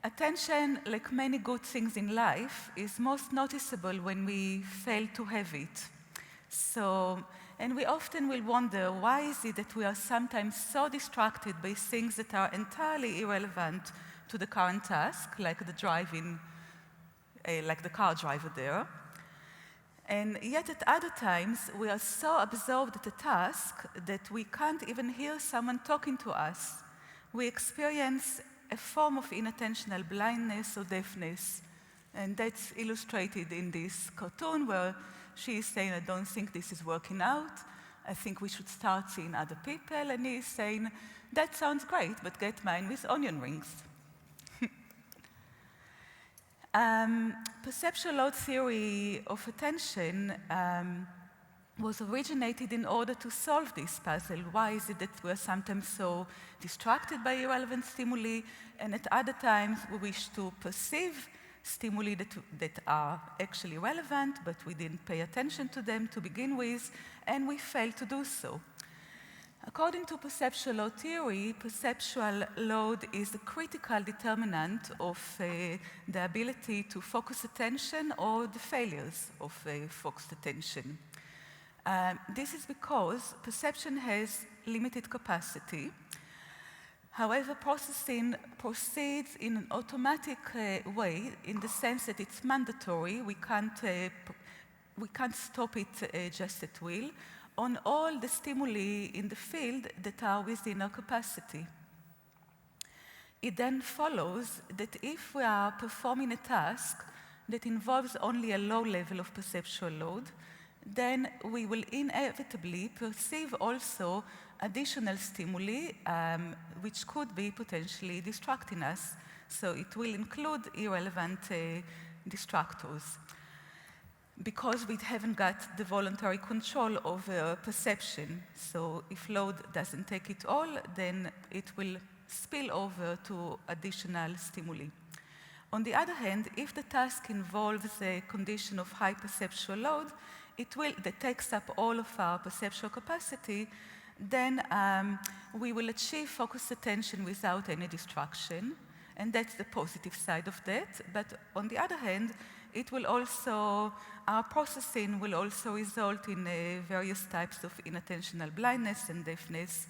Attention, like many good things in life, is most noticeable when we fail to have it. And we often will wonder, why is it that we are sometimes so distracted by things that are entirely irrelevant to the current task, like the driving, like the car driver there. And yet at other times, we are so absorbed at a task that we can't even hear someone talking to us. We experience a form of inattentional blindness or deafness. And that's illustrated in this cartoon where she is saying, I don't think this is working out. I think we should start seeing other people. And he is saying, that sounds great, but get mine with onion rings. Perceptual load theory of attention was originated in order to solve this puzzle. Why is it that we're sometimes so distracted by irrelevant stimuli, and at other times we wish to perceive stimuli that are actually relevant, but we didn't pay attention to them to begin with, and we fail to do so. According to perceptual load theory, perceptual load is a critical determinant of the ability to focus attention or the failures of focused attention. This is because perception has limited capacity. However, processing proceeds in an automatic way in the sense that it's mandatory. We can't stop it just at will on all the stimuli in the field that are within our capacity. It then follows that if we are performing a task that involves only a low level of perceptual load, then we will inevitably perceive also additional stimuli which could be potentially distracting us. So it will include irrelevant distractors, because we haven't got the voluntary control over perception. So if load doesn't take it all, then it will spill over to additional stimuli. On the other hand, if the task involves a condition of high perceptual load, that takes up all of our perceptual capacity, then we will achieve focused attention without any distraction. And that's the positive side of that. But on the other hand, our processing will also result in various types of inattentional blindness and deafness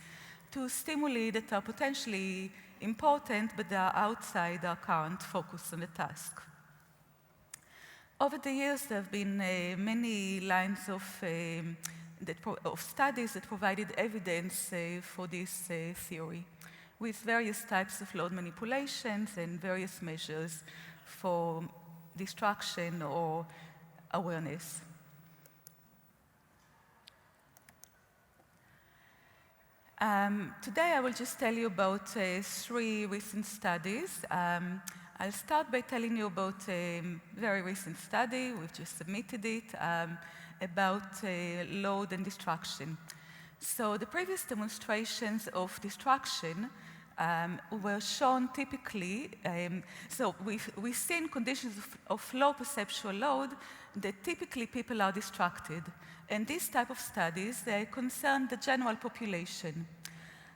to stimuli that are potentially important, but they are outside our current focus on the task. Over the years, there have been many lines of studies that provided evidence for this theory, with various types of load manipulations and various measures for distraction or awareness. Today I will just tell you about 3 recent studies. I'll start by telling you about a very recent study. We've just submitted it about load and distraction. So the previous demonstrations of distraction were shown typically, so we've seen conditions of low perceptual load that typically people are distracted. And these type of studies, they concern the general population.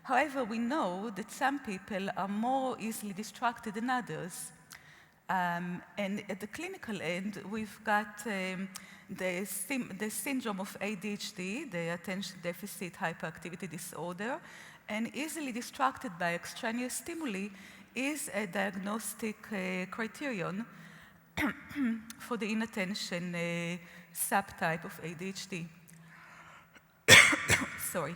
However, we know that some people are more easily distracted than others. And at the clinical end, we've got the syndrome of ADHD, the attention deficit hyperactivity disorder, and easily distracted by extraneous stimuli is a diagnostic criterion for the inattention subtype of ADHD. Sorry.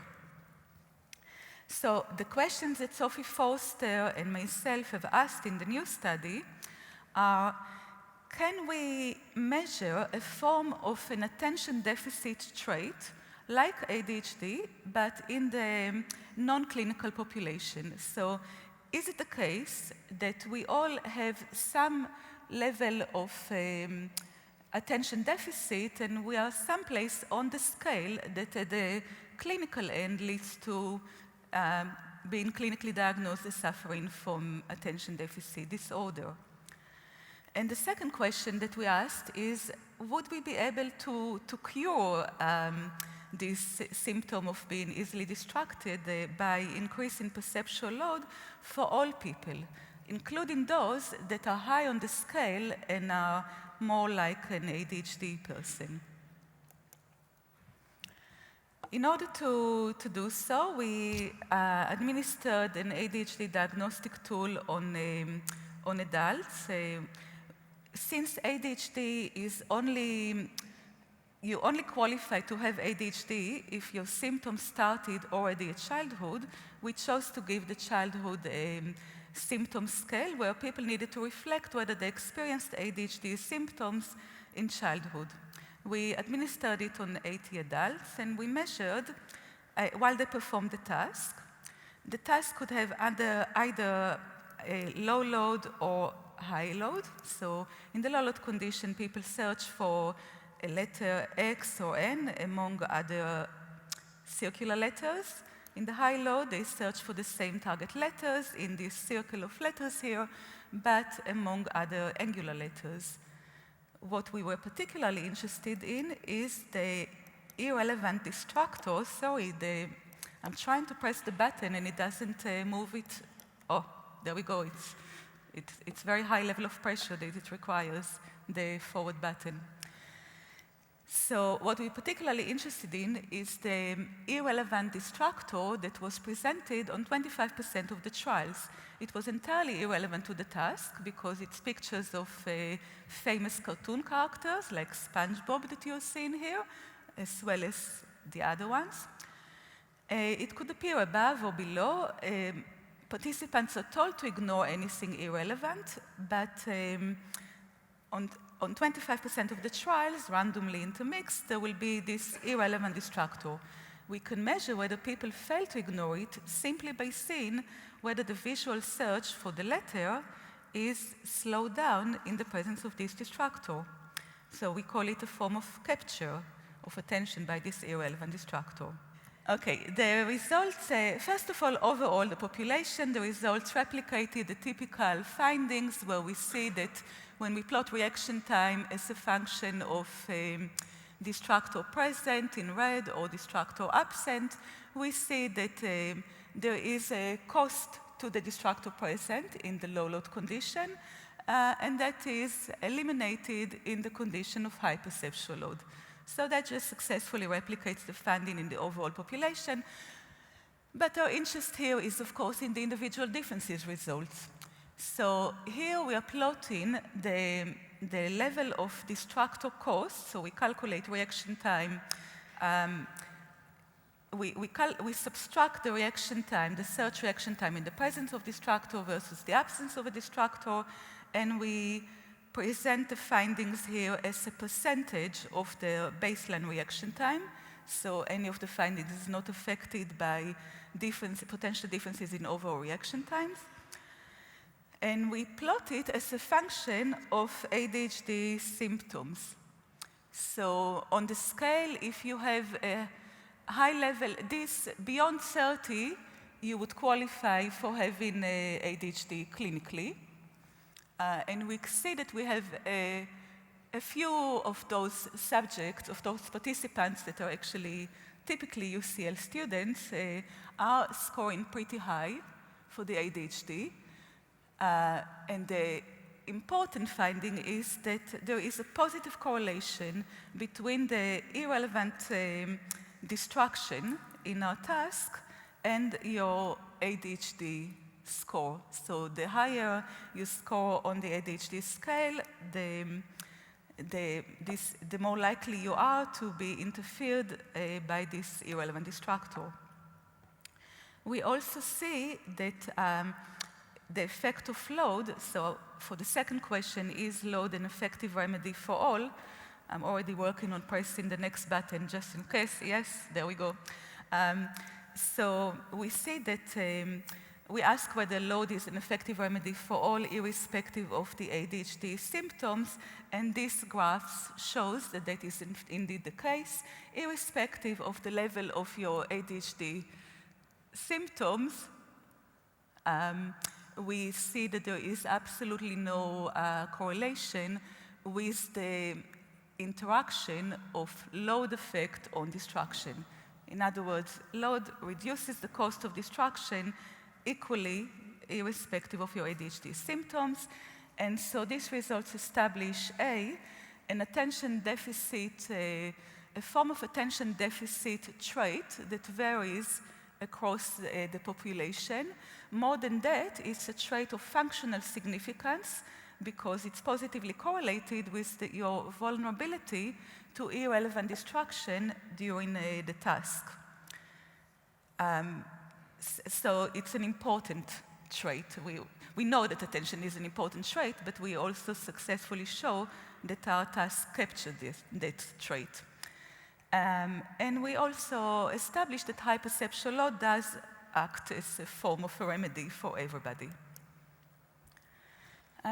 So the questions that Sophie Forster and myself have asked in the new study are, can we measure a form of an attention deficit trait like ADHD, but in the non-clinical population? So is it the case that we all have some level of attention deficit, and we are someplace on the scale that at the clinical end leads to being clinically diagnosed as suffering from attention deficit disorder? And the second question that we asked is, would we be able to cure this symptom of being easily distracted by increasing perceptual load for all people, including those that are high on the scale and are more like an ADHD person. In order to do so, we administered an ADHD diagnostic tool on adults. Since ADHD is you only qualify to have ADHD if your symptoms started already at childhood, we chose to give the childhood symptom scale where people needed to reflect whether they experienced ADHD symptoms in childhood. We administered it on 80 adults, and we measured, while they performed the task. The task could have either a low load or high load. So in the low load condition, people search for a letter X or N among other circular letters. In the high load, they search for the same target letters in this circle of letters here, but among other angular letters. What we were particularly interested in is the irrelevant distractors. Sorry, I'm trying to press the button and it doesn't move it. Oh, there we go. It's very high level of pressure that it requires, the forward button. So what we're particularly interested in is the irrelevant distractor that was presented on 25% of the trials. It was entirely irrelevant to the task because it's pictures of famous cartoon characters like SpongeBob that you're seeing here, as well as the other ones. It could appear above or below. Participants are told to ignore anything irrelevant, but on 25% of the trials, randomly intermixed, there will be this irrelevant distractor. We can measure whether people fail to ignore it simply by seeing whether the visual search for the letter is slowed down in the presence of this distractor. So we call it a form of capture of attention by this irrelevant distractor. Okay, the results, first of all, overall, the population, the results replicated the typical findings where we see that when we plot reaction time as a function of distractor present in red or distractor absent, we see that there is a cost to the distractor present in the low load condition, and that is eliminated in the condition of high perceptual load. So that just successfully replicates the finding in the overall population. But our interest here is, of course, in the individual differences results. So here we are plotting the level of distractor cost. So we calculate reaction time. We subtract the reaction time, the search reaction time in the presence of distractor versus the absence of a distractor, and we present the findings here as a percentage of the baseline reaction time. So any of the findings is not affected by potential differences in overall reaction times. And we plot it as a function of ADHD symptoms. So on the scale, if you have a high level, this beyond 30, you would qualify for having ADHD clinically. And we see that we have a few of those subjects, of those participants that are actually typically UCL students, are scoring pretty high for the ADHD. And the important finding is that there is a positive correlation between the irrelevant distraction in our task and your ADHD score. So the higher you score on the ADHD scale, the more likely you are to be interfered by this irrelevant distractor. We also see that the effect of load, so for the second question, is load an effective remedy for all? I'm already working on pressing the next button just in case. Yes, there we go. So we see that we ask whether load is an effective remedy for all irrespective of the ADHD symptoms, and this graph shows that that is indeed the case, irrespective of the level of your ADHD symptoms. We see that there is absolutely no correlation with the interaction of load effect on distraction. In other words, load reduces the cost of distraction equally irrespective of your ADHD symptoms. And so these results establish an attention deficit, a form of attention deficit trait that varies across the population. More than that, it's a trait of functional significance because it's positively correlated with your vulnerability to irrelevant distraction during the task. So it's an important trait. We know that attention is an important trait, but we also successfully show that our tasks capture that trait. And we also established that high perceptual load does act as a form of a remedy for everybody.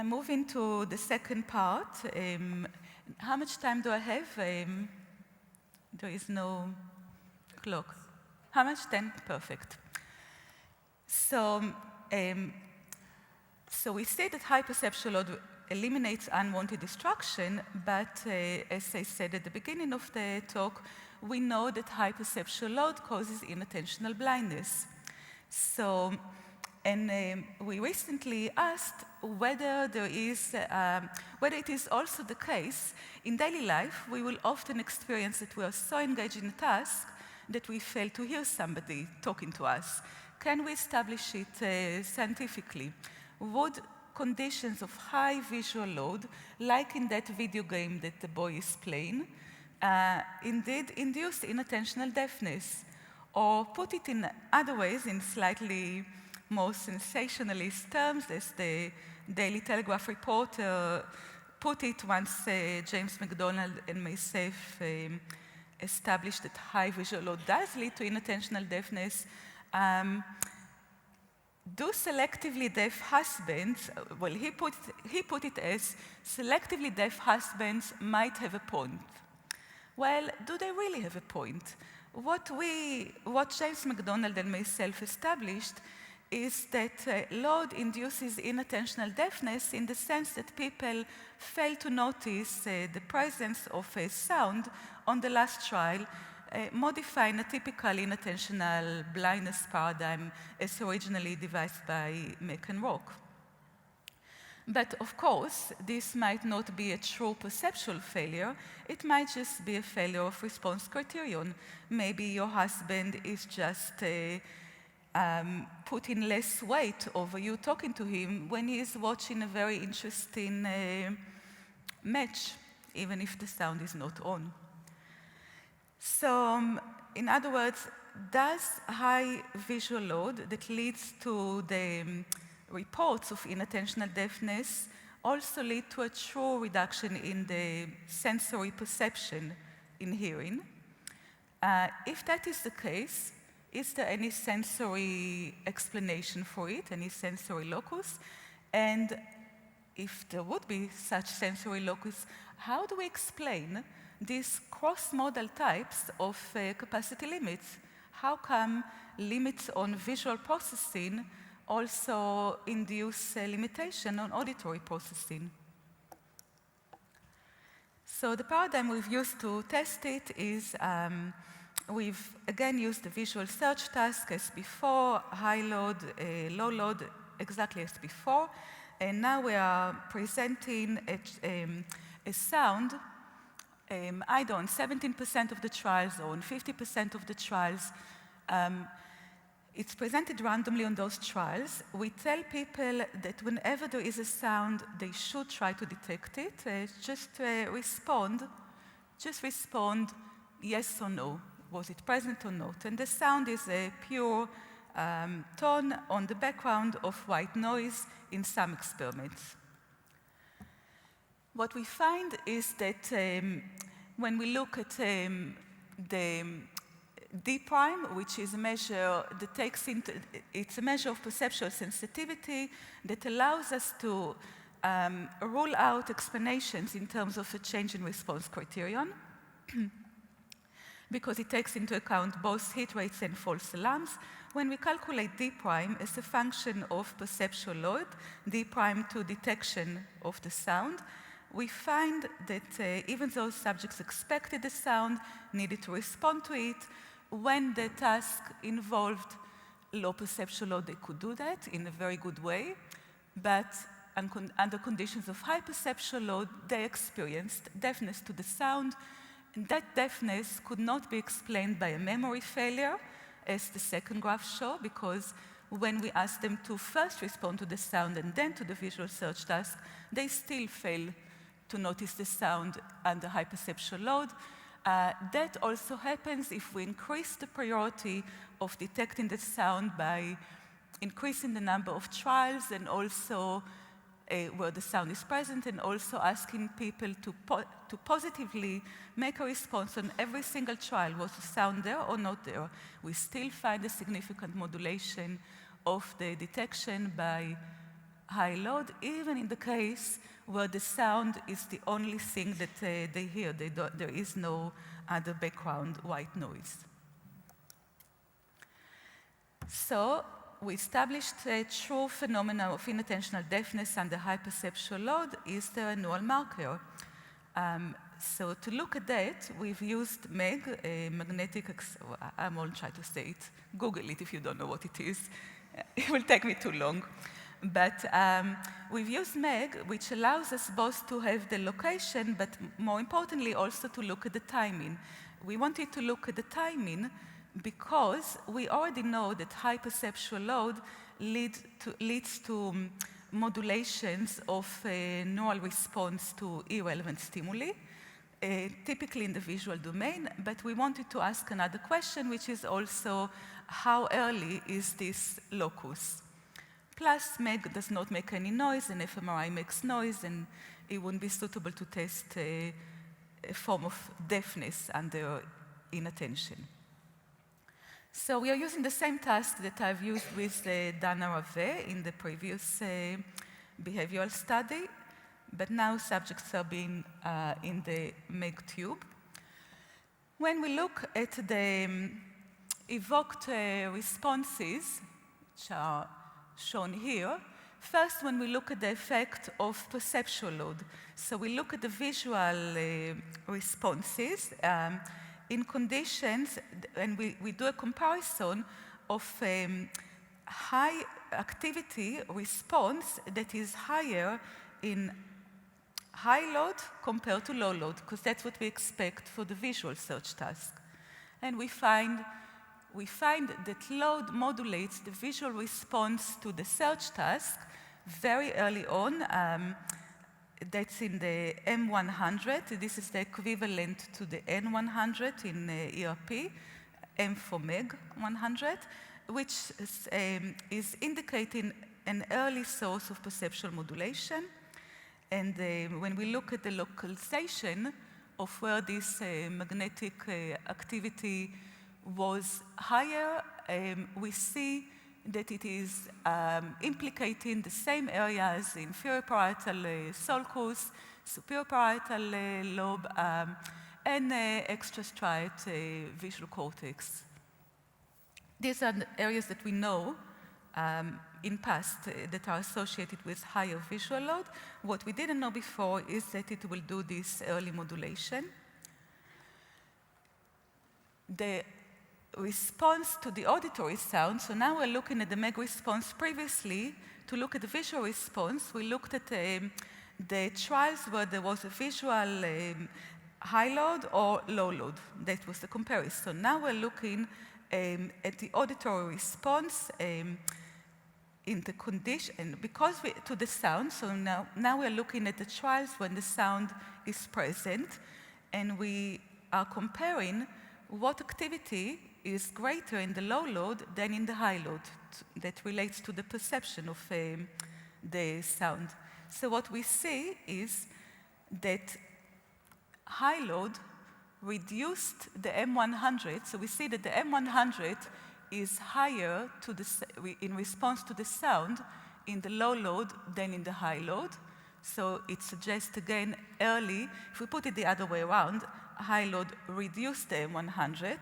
Moving to the second part. How much time do I have? There is no clock. How much? 10? Perfect. So we say that high perceptual load eliminates unwanted distraction, but as I said at the beginning of the talk, we know that high perceptual load causes inattentional blindness. So, we recently asked whether whether it is also the case in daily life. We will often experience that we are so engaged in a task that we fail to hear somebody talking to us. Can we establish it scientifically? Would conditions of high visual load, like in that video game that the boy is playing, indeed induce inattentional deafness? Or put it in other ways, in slightly more sensationalist terms, as the Daily Telegraph reporter put it once James McDonald and myself established that high visual load does lead to inattentional deafness. Do selectively deaf husbands, well, he put it as selectively deaf husbands might have a point. Well, do they really have a point? What James McDonald and myself established is that load induces inattentional deafness in the sense that people fail to notice the presence of a sound on the last trial, modifying a typical inattentional blindness paradigm as originally devised by Meck and Rock. But of course, this might not be a true perceptual failure. It might just be a failure of response criterion. Maybe your husband is just putting less weight over you talking to him when he is watching a very interesting match, even if the sound is not on. So, in other words, does high visual load that leads to the reports of inattentional deafness also lead to a true reduction in the sensory perception in hearing? If that is the case, is there any sensory explanation for it, any sensory locus? And if there would be such sensory locus, how do we explain these cross-modal types of capacity limits? How come limits on visual processing also induce a limitation on auditory processing? So the paradigm we've used to test it is we've again used the visual search task as before, high load, low load, exactly as before. And now we are presenting a sound either on 17% of the trials or on 50% of the trials. It's presented randomly on those trials. We tell people that whenever there is a sound, they should try to detect it. Just respond yes or no. Was it present or not? And the sound is a pure tone on the background of white noise in some experiments. What we find is that when we look at the D prime, which is a measure that takes into, it's a measure of perceptual sensitivity that allows us to rule out explanations in terms of a change in response criterion because it takes into account both hit rates and false alarms. When we calculate D prime as a function of perceptual load, D prime to detection of the sound, we find that even though subjects expected the sound, needed to respond to it, when the task involved low perceptual load, they could do that in a very good way, but under conditions of high perceptual load, they experienced deafness to the sound, and that deafness could not be explained by a memory failure, as the second graph shows, because when we asked them to first respond to the sound and then to the visual search task, they still fail to notice the sound under high perceptual load. That also happens if we increase the priority of detecting the sound by increasing the number of trials and also where the sound is present, and also asking people to positively make a response on every single trial. Was the sound there or not there? We still find a significant modulation of the detection by high load, even in the case where the sound is the only thing that they hear. There is no other background white noise. So we established a true phenomenon of inattentional deafness under high perceptual load is the neural marker. So to look at that, we've used MEG, a magnetic, I won't try to say it, Google it if you don't know what it is. It will take me too long. But we've used MEG, which allows us both to have the location, but more importantly also to look at the timing. We wanted to look at the timing because we already know that high perceptual load leads to modulations of neural response to irrelevant stimuli, typically in the visual domain, but we wanted to ask another question, which is also how early is this locus? Plus, MEG does not make any noise, and fMRI makes noise, and it wouldn't be suitable to test a form of deafness under inattention. So we are using the same task that I've used with Dana Rave in the previous behavioral study, but now subjects are being in the MEG tube. When we look at the evoked responses, which are shown here, first when we look at the effect of perceptual load. So we look at the visual responses in conditions, and we do a comparison of high activity response that is higher in high load compared to low load, because that's what we expect for the visual search task. And we find that load modulates the visual response to the search task very early on. That's in the M100. This is the equivalent to the N100 in ERP, M for MEG 100, which is indicating an early source of perceptual modulation. And when we look at the localization of where this magnetic activity was higher, we see that it is implicating the same areas, inferior parietal sulcus, superior parietal lobe, and extrastriate visual cortex. These are the areas that we know in past that are associated with higher visual load. What we didn't know before is that it will do this early modulation. The response to the auditory sound, so now we're looking at the MEG response. Previously, to look at the visual response, we looked at the trials where there was a visual high load or low load. That was the comparison. Now we're looking at the auditory response in the condition, because to the sound, so now we're looking at the trials when the sound is present, and we are comparing what activity is greater in the low load than in the high load that relates to the perception of the sound. So what we see is that high load reduced the M100. So we see that the M100 is higher in response to the sound in the low load than in the high load. So it suggests, again, early, if we put it the other way around, high load reduced the M100.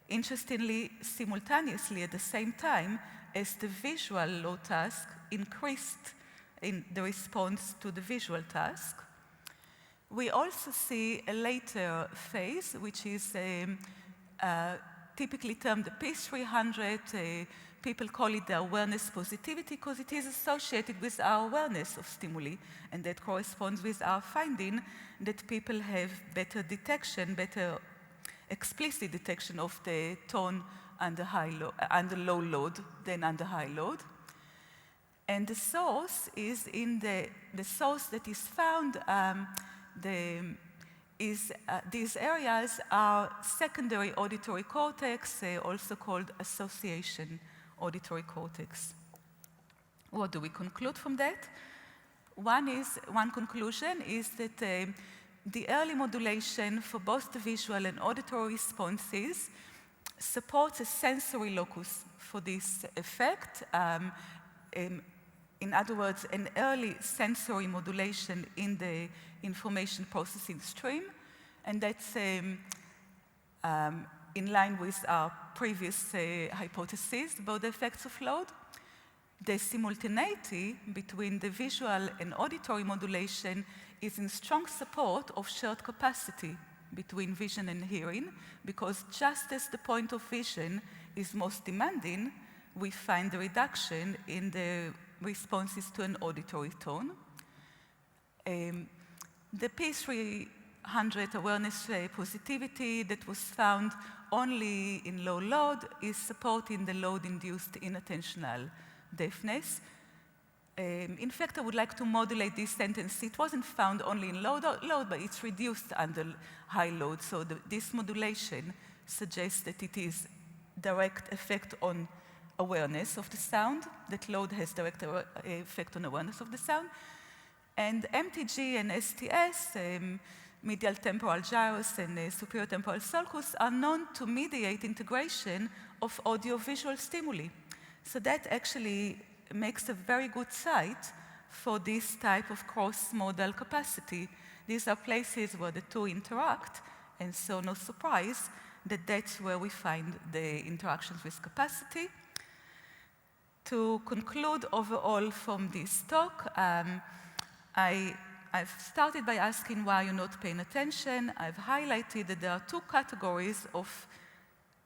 Interestingly, simultaneously at the same time as the visual load task increased in the response to the visual task. We also see a later phase, which is typically termed the P300, people call it the awareness positivity because it is associated with our awareness of stimuli, and that corresponds with our finding that people have better detection, better explicit detection of the tone under low load than under high load. And the source is in the source that is found, these areas are secondary auditory cortex, also called association auditory cortex. What do we conclude from that? One conclusion is that the early modulation for both the visual and auditory responses supports a sensory locus for this effect. In other words, an early sensory modulation in the information processing stream, and that's in line with our previous hypothesis about the effects of load. The simultaneity between the visual and auditory modulation is in strong support of shared capacity between vision and hearing, because just as the point of vision is most demanding, we find the reduction in the responses to an auditory tone. The P300 awareness positivity that was found only in low load is supporting the load-induced inattentional deafness. In fact, I would like to modulate this sentence. It wasn't found only in low load, but it's reduced under high load. So this modulation suggests that it is direct effect on awareness of the sound, that load has direct effect on awareness of the sound. And MTG and STS, medial temporal gyrus and superior temporal sulcus, are known to mediate integration of audiovisual stimuli. So that actually makes a very good site for this type of cross-modal capacity. These are places where the two interact, and so no surprise that that's where we find the interactions with capacity. To conclude overall from this talk, I've started by asking why you're not paying attention. I've highlighted that there are two categories of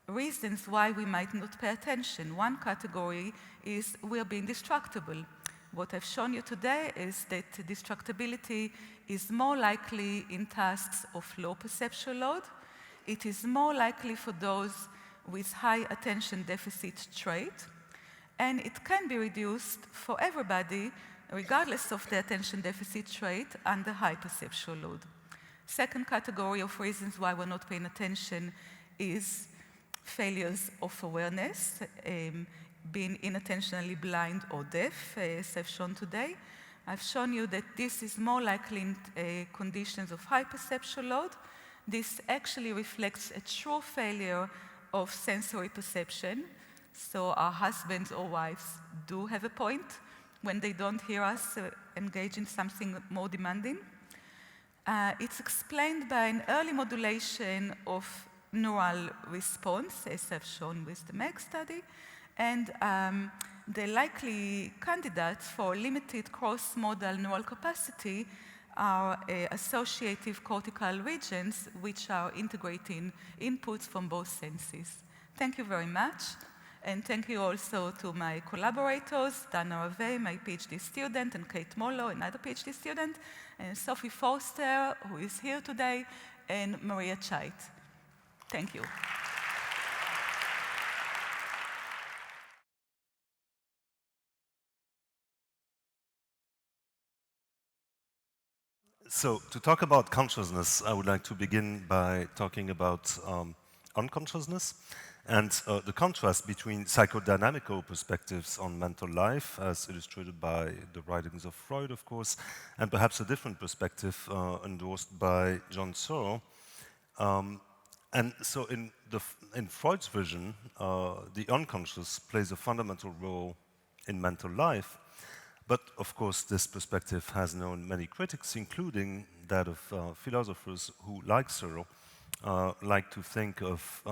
reasons why we might not pay attention. One category is we're being distractible. What I've shown you today is that distractibility is more likely in tasks of low perceptual load. It is more likely for those with high attention deficit trait. And it can be reduced for everybody, regardless of the attention deficit trait, under high perceptual load. Second category of reasons why we're not paying attention is failures of awareness, being inattentionally blind or deaf, as I've shown today. I've shown you that this is more likely in conditions of high perceptual load. This actually reflects a true failure of sensory perception. So our husbands or wives do have a point when they don't hear us engage in something more demanding. It's explained by an early modulation of neural response, as I've shown with the MEG study, and the likely candidates for limited cross-modal neural capacity are associative cortical regions, which are integrating inputs from both senses. Thank you very much. And thank you also to my collaborators, Dana Rave, my PhD student, and Kate Mollo, another PhD student, and Sophie Forster, who is here today, and Maria Chait. Thank you. So to talk about consciousness, I would like to begin by talking about unconsciousness and the contrast between psychodynamical perspectives on mental life, as illustrated by the writings of Freud, of course, and perhaps a different perspective endorsed by John Searle. And so in Freud's vision, the unconscious plays a fundamental role in mental life. But of course, this perspective has known many critics, including that of philosophers who, like Searle, like to think of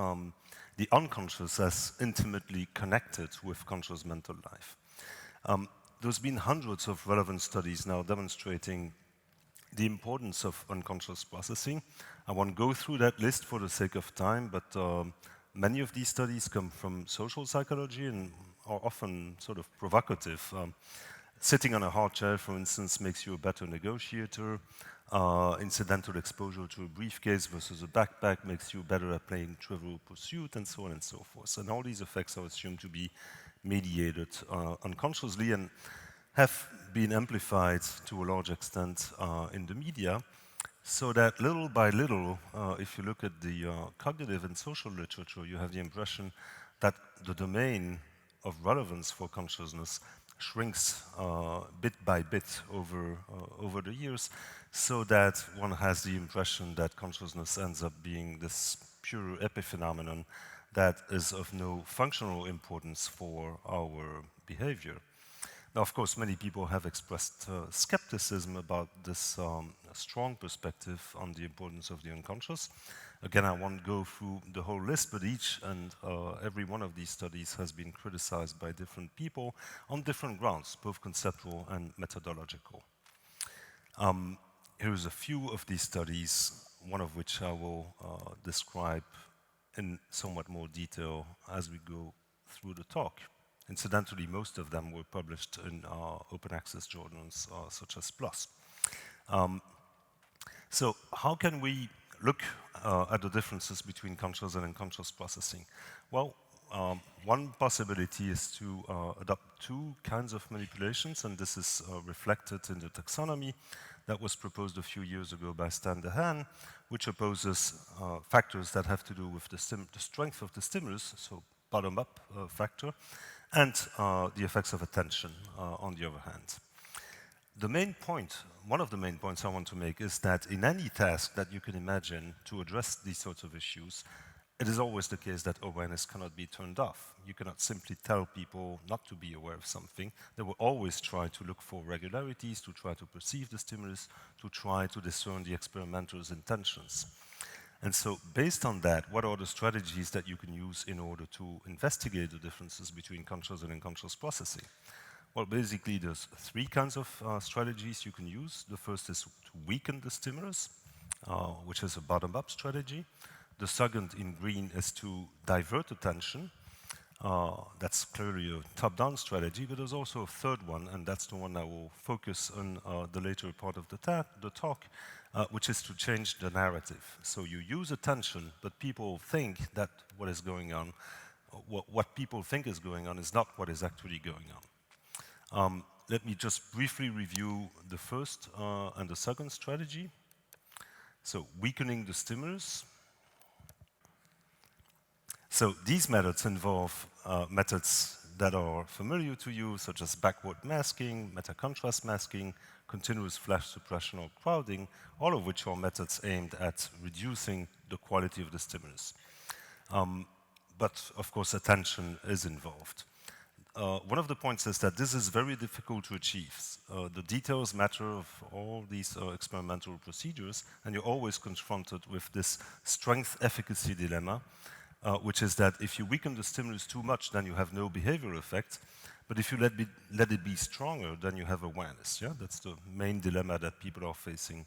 the unconscious as intimately connected with conscious mental life. There's been hundreds of relevant studies now demonstrating the importance of unconscious processing. I won't go through that list for the sake of time, but Many of these studies come from social psychology and are often sort of provocative. Sitting on a hard chair, for instance, makes you a better negotiator. Incidental exposure to a briefcase versus a backpack makes you better at playing Trivial Pursuit, and so on and so forth. And all these effects are assumed to be mediated unconsciously and have been amplified to a large extent in the media, so that little by little, if you look at the cognitive and social literature, you have the impression that the domain of relevance for consciousness shrinks bit by bit over the years, so that one has the impression that consciousness ends up being this pure epiphenomenon that is of no functional importance for our behavior. Now, of course, many people have expressed skepticism about this strong perspective on the importance of the unconscious. Again, I won't go through the whole list, but each and every one of these studies has been criticized by different people on different grounds, both conceptual and methodological. Here is a few of these studies, one of which I will describe in somewhat more detail as we go through the talk. Incidentally, most of them were published in open access journals such as PLOS. So how can we look at the differences between conscious and unconscious processing? Well, one possibility is to adopt two kinds of manipulations, and this is reflected in the taxonomy that was proposed a few years ago by Stan Dehaene, which opposes factors that have to do with the strength of the stimulus, so bottom-up factor, and the effects of attention on the other hand. The main point, one of the main points I want to make is that in any task that you can imagine to address these sorts of issues, it is always the case that awareness cannot be turned off. You cannot simply tell people not to be aware of something. They will always try to look for regularities, to try to perceive the stimulus, to try to discern the experimental's intentions. And so based on that, what are the strategies that you can use in order to investigate the differences between conscious and unconscious processing? Well, basically, there's three kinds of strategies you can use. The first is to weaken the stimulus, which is a bottom-up strategy. The second, in green, is to divert attention. That's clearly a top-down strategy, but there's also a third one, and that's the one I will focus on the later part of the talk, which is to change the narrative. So you use attention, but people think that what is going on, what people think is going on is not what is actually going on. Let me just briefly review the first and the second strategy. So weakening the stimulus. So these methods involve methods that are familiar to you, such as backward masking, meta-contrast masking, continuous flash suppression or crowding, all of which are methods aimed at reducing the quality of the stimulus. But of course, attention is involved. One of the points is that this is very difficult to achieve. The details matter of all these experimental procedures, and you're always confronted with this strength-efficacy dilemma, which is that if you weaken the stimulus too much, then you have no behavioral effect. But if you let it be stronger, then you have awareness. Yeah? That's the main dilemma that people are facing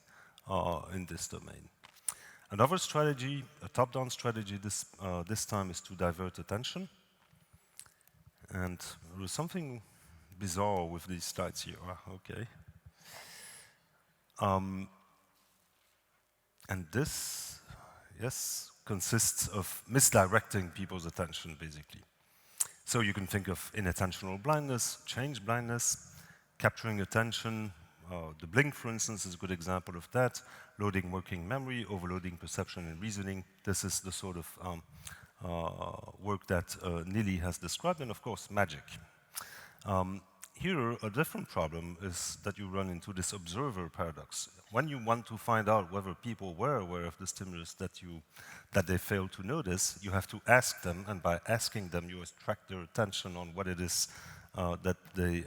in this domain. Another strategy, a top-down strategy, this time is to divert attention. And there is something bizarre with these slides here. Okay. And this, yes, consists of misdirecting people's attention, basically. So you can think of inattentional blindness, change blindness, capturing attention. The blink, for instance, is a good example of that. Loading working memory, overloading perception and reasoning. This is the sort of work that Nili has described, and of course, magic. Here, a different problem is that you run into this observer paradox. When you want to find out whether people were aware of the stimulus that they failed to notice, you have to ask them, and by asking them, you attract their attention on what it is that they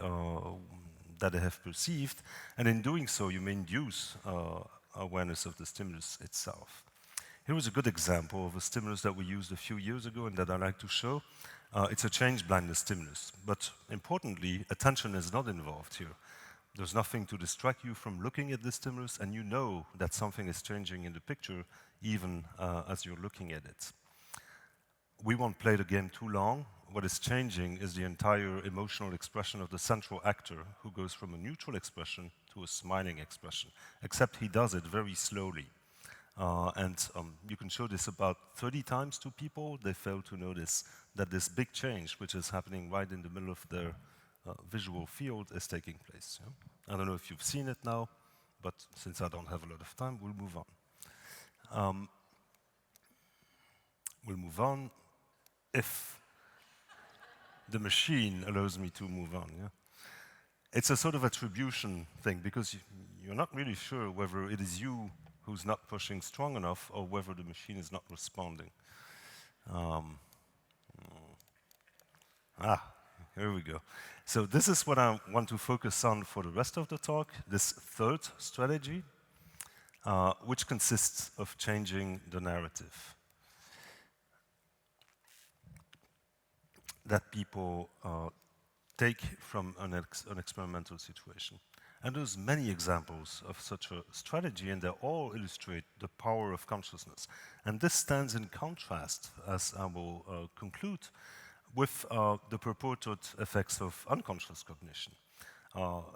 have perceived, and in doing so, you may induce awareness of the stimulus itself. Here is a good example of a stimulus that we used a few years ago and that I like to show. It's a change blindness stimulus, but importantly, attention is not involved here. There's nothing to distract you from looking at the stimulus, and you know that something is changing in the picture even as you're looking at it. we won't play the game too long. What is changing is the entire emotional expression of the central actor, who goes from a neutral expression to a smiling expression, except he does it very slowly. You can show this about 30 times to people. They fail to notice that this big change, which is happening right in the middle of their visual field, is taking place. Yeah? I don't know if you've seen it now, but since I don't have a lot of time, we'll move on. We'll move on if the machine allows me to move on. Yeah? It's a sort of attribution thing, because you're not really sure whether it is you who's not pushing strong enough or whether the machine is not responding. Here we go. So this is what I want to focus on for the rest of the talk, this third strategy, which consists of changing the narrative that people take from an experimental situation. And there's many examples of such a strategy, and they all illustrate the power of consciousness. And this stands in contrast, as I will conclude, with the purported effects of unconscious cognition.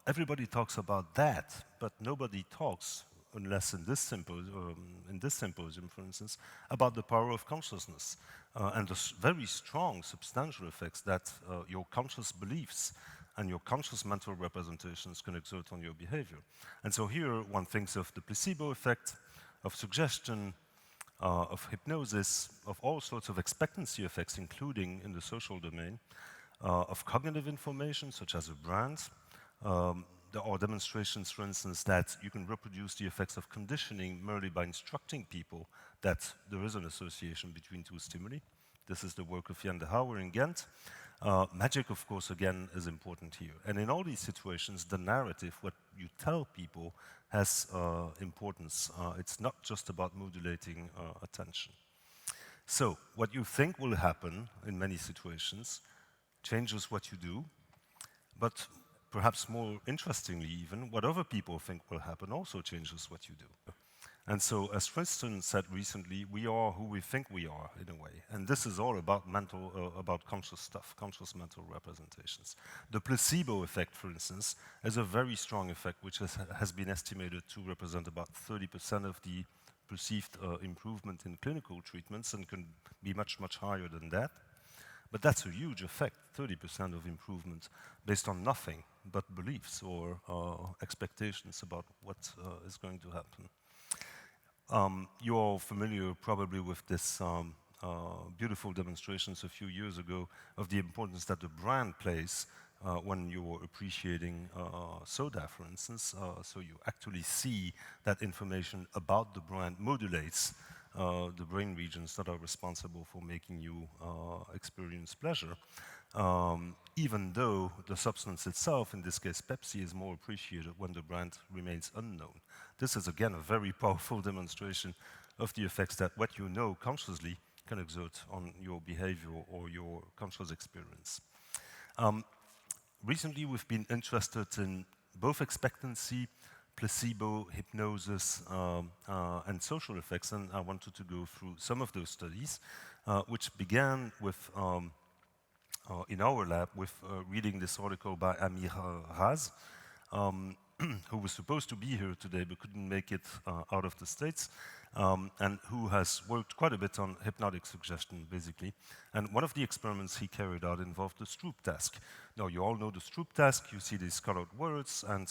Everybody talks about that, but nobody talks, unless in this symposium, for instance, about the power of consciousness and the very strong, substantial effects that your conscious beliefs and your conscious mental representations can exert on your behavior. And so here one thinks of the placebo effect, of suggestion, of hypnosis, of all sorts of expectancy effects, including in the social domain, of cognitive information, such as a brand. There are demonstrations, for instance, that you can reproduce the effects of conditioning merely by instructing people that there is an association between two stimuli. This is the work of Jan de Houwer in Ghent. Magic, of course, again, is important here. And in all these situations, the narrative, what you tell people, has importance. It's not just about modulating attention. So, what you think will happen in many situations changes what you do, but perhaps more interestingly even, what other people think will happen also changes what you do. And so, as Tristan said recently, we are who we think we are, in a way. And this is all about about conscious stuff, conscious mental representations. The placebo effect, for instance, is a very strong effect, which has been estimated to represent about 30% of the perceived improvement in clinical treatments, and can be much, much higher than that. But that's a huge effect, 30% of improvement, based on nothing but beliefs or expectations about what is going to happen. You're all familiar probably with this beautiful demonstrations a few years ago of the importance that the brand plays when you're appreciating soda, for instance. So you actually see that information about the brand modulates the brain regions that are responsible for making you experience pleasure, even though the substance itself, in this case Pepsi, is more appreciated when the brand remains unknown. This is again a very powerful demonstration of the effects that what you know consciously can exert on your behavior or your conscious experience. Recently we've been interested in both expectancy, placebo, hypnosis, and social effects, and I wanted to go through some of those studies, which began with, in our lab, with reading this article by Amir Raz, who was supposed to be here today but couldn't make it out of the States, and who has worked quite a bit on hypnotic suggestion, basically. And one of the experiments he carried out involved the Stroop task. Now, you all know the Stroop task. You see these colored words, and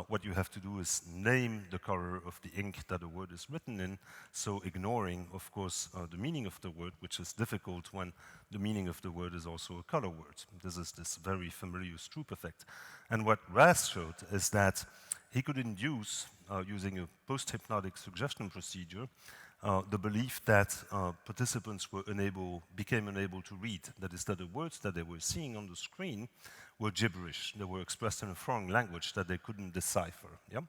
what you have to do is name the color of the ink that the word is written in, so ignoring, of course, the meaning of the word, which is difficult when the meaning of the word is also a color word. This is this very familiar Stroop effect. And what Raz showed is that he could induce, using a post-hypnotic suggestion procedure, the belief that participants became unable to read. That is, that the words that they were seeing on the screen were gibberish. They were expressed in a foreign language that they couldn't decipher. Yeah?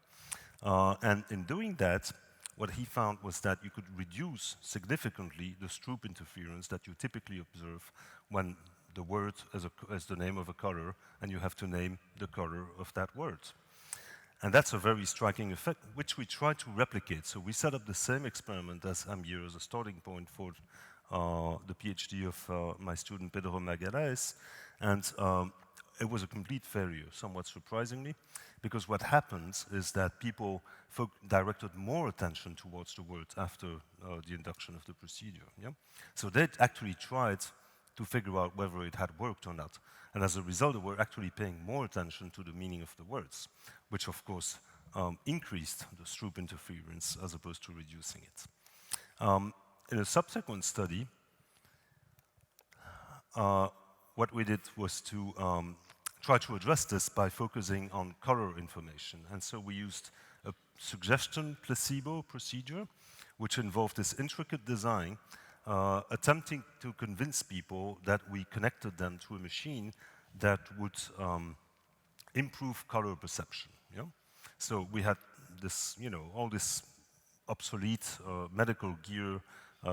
And in doing that, what he found was that you could reduce significantly the Stroop interference that you typically observe when the word is the name of a color, and you have to name the color of that word. And that's a very striking effect, which we try to replicate. So we set up the same experiment as Amir as a starting point for the PhD of my student Pedro Magalhães, and it was a complete failure, somewhat surprisingly, because what happens is that people directed more attention towards the words after the induction of the procedure. Yeah? So they actually tried to figure out whether it had worked or not. And as a result, they were actually paying more attention to the meaning of the words, which of course increased the Stroop interference as opposed to reducing it. In a subsequent study, what we did was to try to address this by focusing on color information. And so we used a suggestion placebo procedure, which involved this intricate design, attempting to convince people that we connected them to a machine that would improve color perception. Yeah? So we had this, all this obsolete medical gear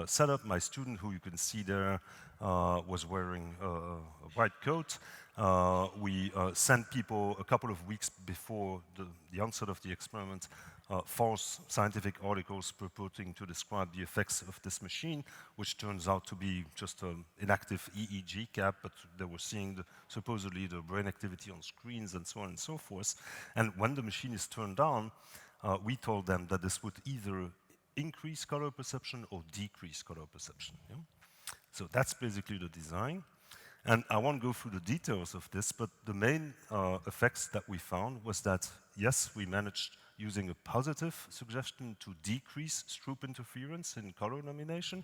set up. My student, who you can see there, was wearing a white coat. We sent people a couple of weeks before the onset of the experiment false scientific articles purporting to describe the effects of this machine, which turns out to be just an inactive EEG cap, but they were seeing supposedly the brain activity on screens and so on and so forth. And when the machine is turned on, we told them that this would either increase color perception or decrease color perception. Yeah? So that's basically the design. And I won't go through the details of this, but the main effects that we found was that, yes, we managed, using a positive suggestion, to decrease Stroop interference in color nomination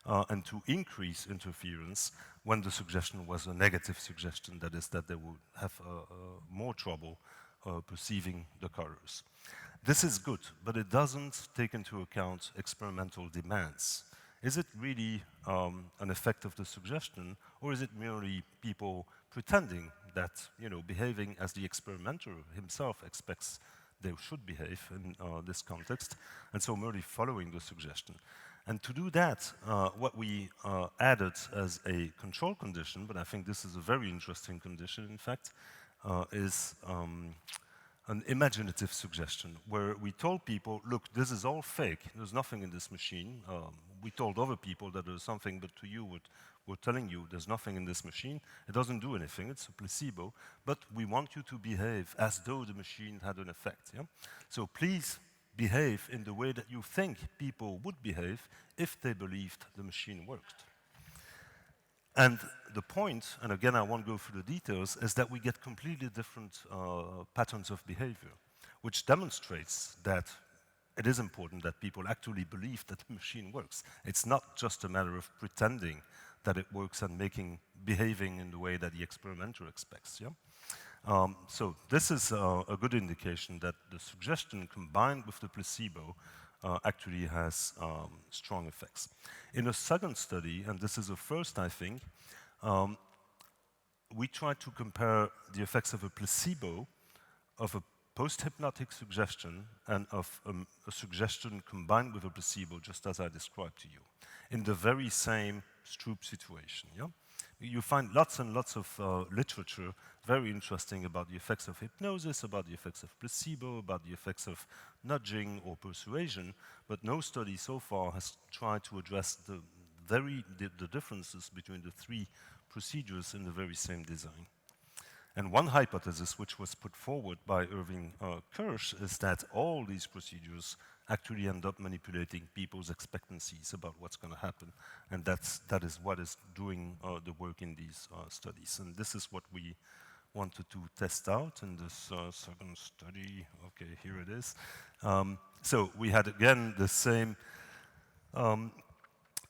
and to increase interference when the suggestion was a negative suggestion, that is, that they would have more trouble perceiving the colors. This is good, but it doesn't take into account experimental demands. Is it really an effect of the suggestion, or is it merely people pretending that, behaving as the experimenter himself expects they should behave in this context, and so merely following the suggestion? And to do that, what we added as a control condition, but I think this is a very interesting condition, in fact, is an imaginative suggestion, where we told people, look, this is all fake, there's nothing in this machine. We told other people that there's something, but to you, we're telling you there's nothing in this machine. It doesn't do anything, it's a placebo, but we want you to behave as though the machine had an effect. Yeah? So please behave in the way that you think people would behave if they believed the machine worked. And the point, and again I won't go through the details, is that we get completely different patterns of behavior, which demonstrates that it is important that people actually believe that the machine works. It's not just a matter of pretending that it works and behaving in the way that the experimenter expects. Yeah? So this is a good indication that the suggestion combined with the placebo actually has strong effects. In a second study, and this is a first, I think, we tried to compare the effects of a placebo, of a post-hypnotic suggestion, and of a suggestion combined with a placebo, just as I described to you, in the very same Stroop situation. Yeah? You find lots and lots of literature, very interesting, about the effects of hypnosis, about the effects of placebo, about the effects of nudging or persuasion, but no study so far has tried to address the differences between the three procedures in the very same design. And one hypothesis which was put forward by Irving Kirsch is that all these procedures actually end up manipulating people's expectancies about what's going to happen, and that is what is doing the work in these studies. And this is what we wanted to test out in this second study. Okay, here it is. So we had, again, the same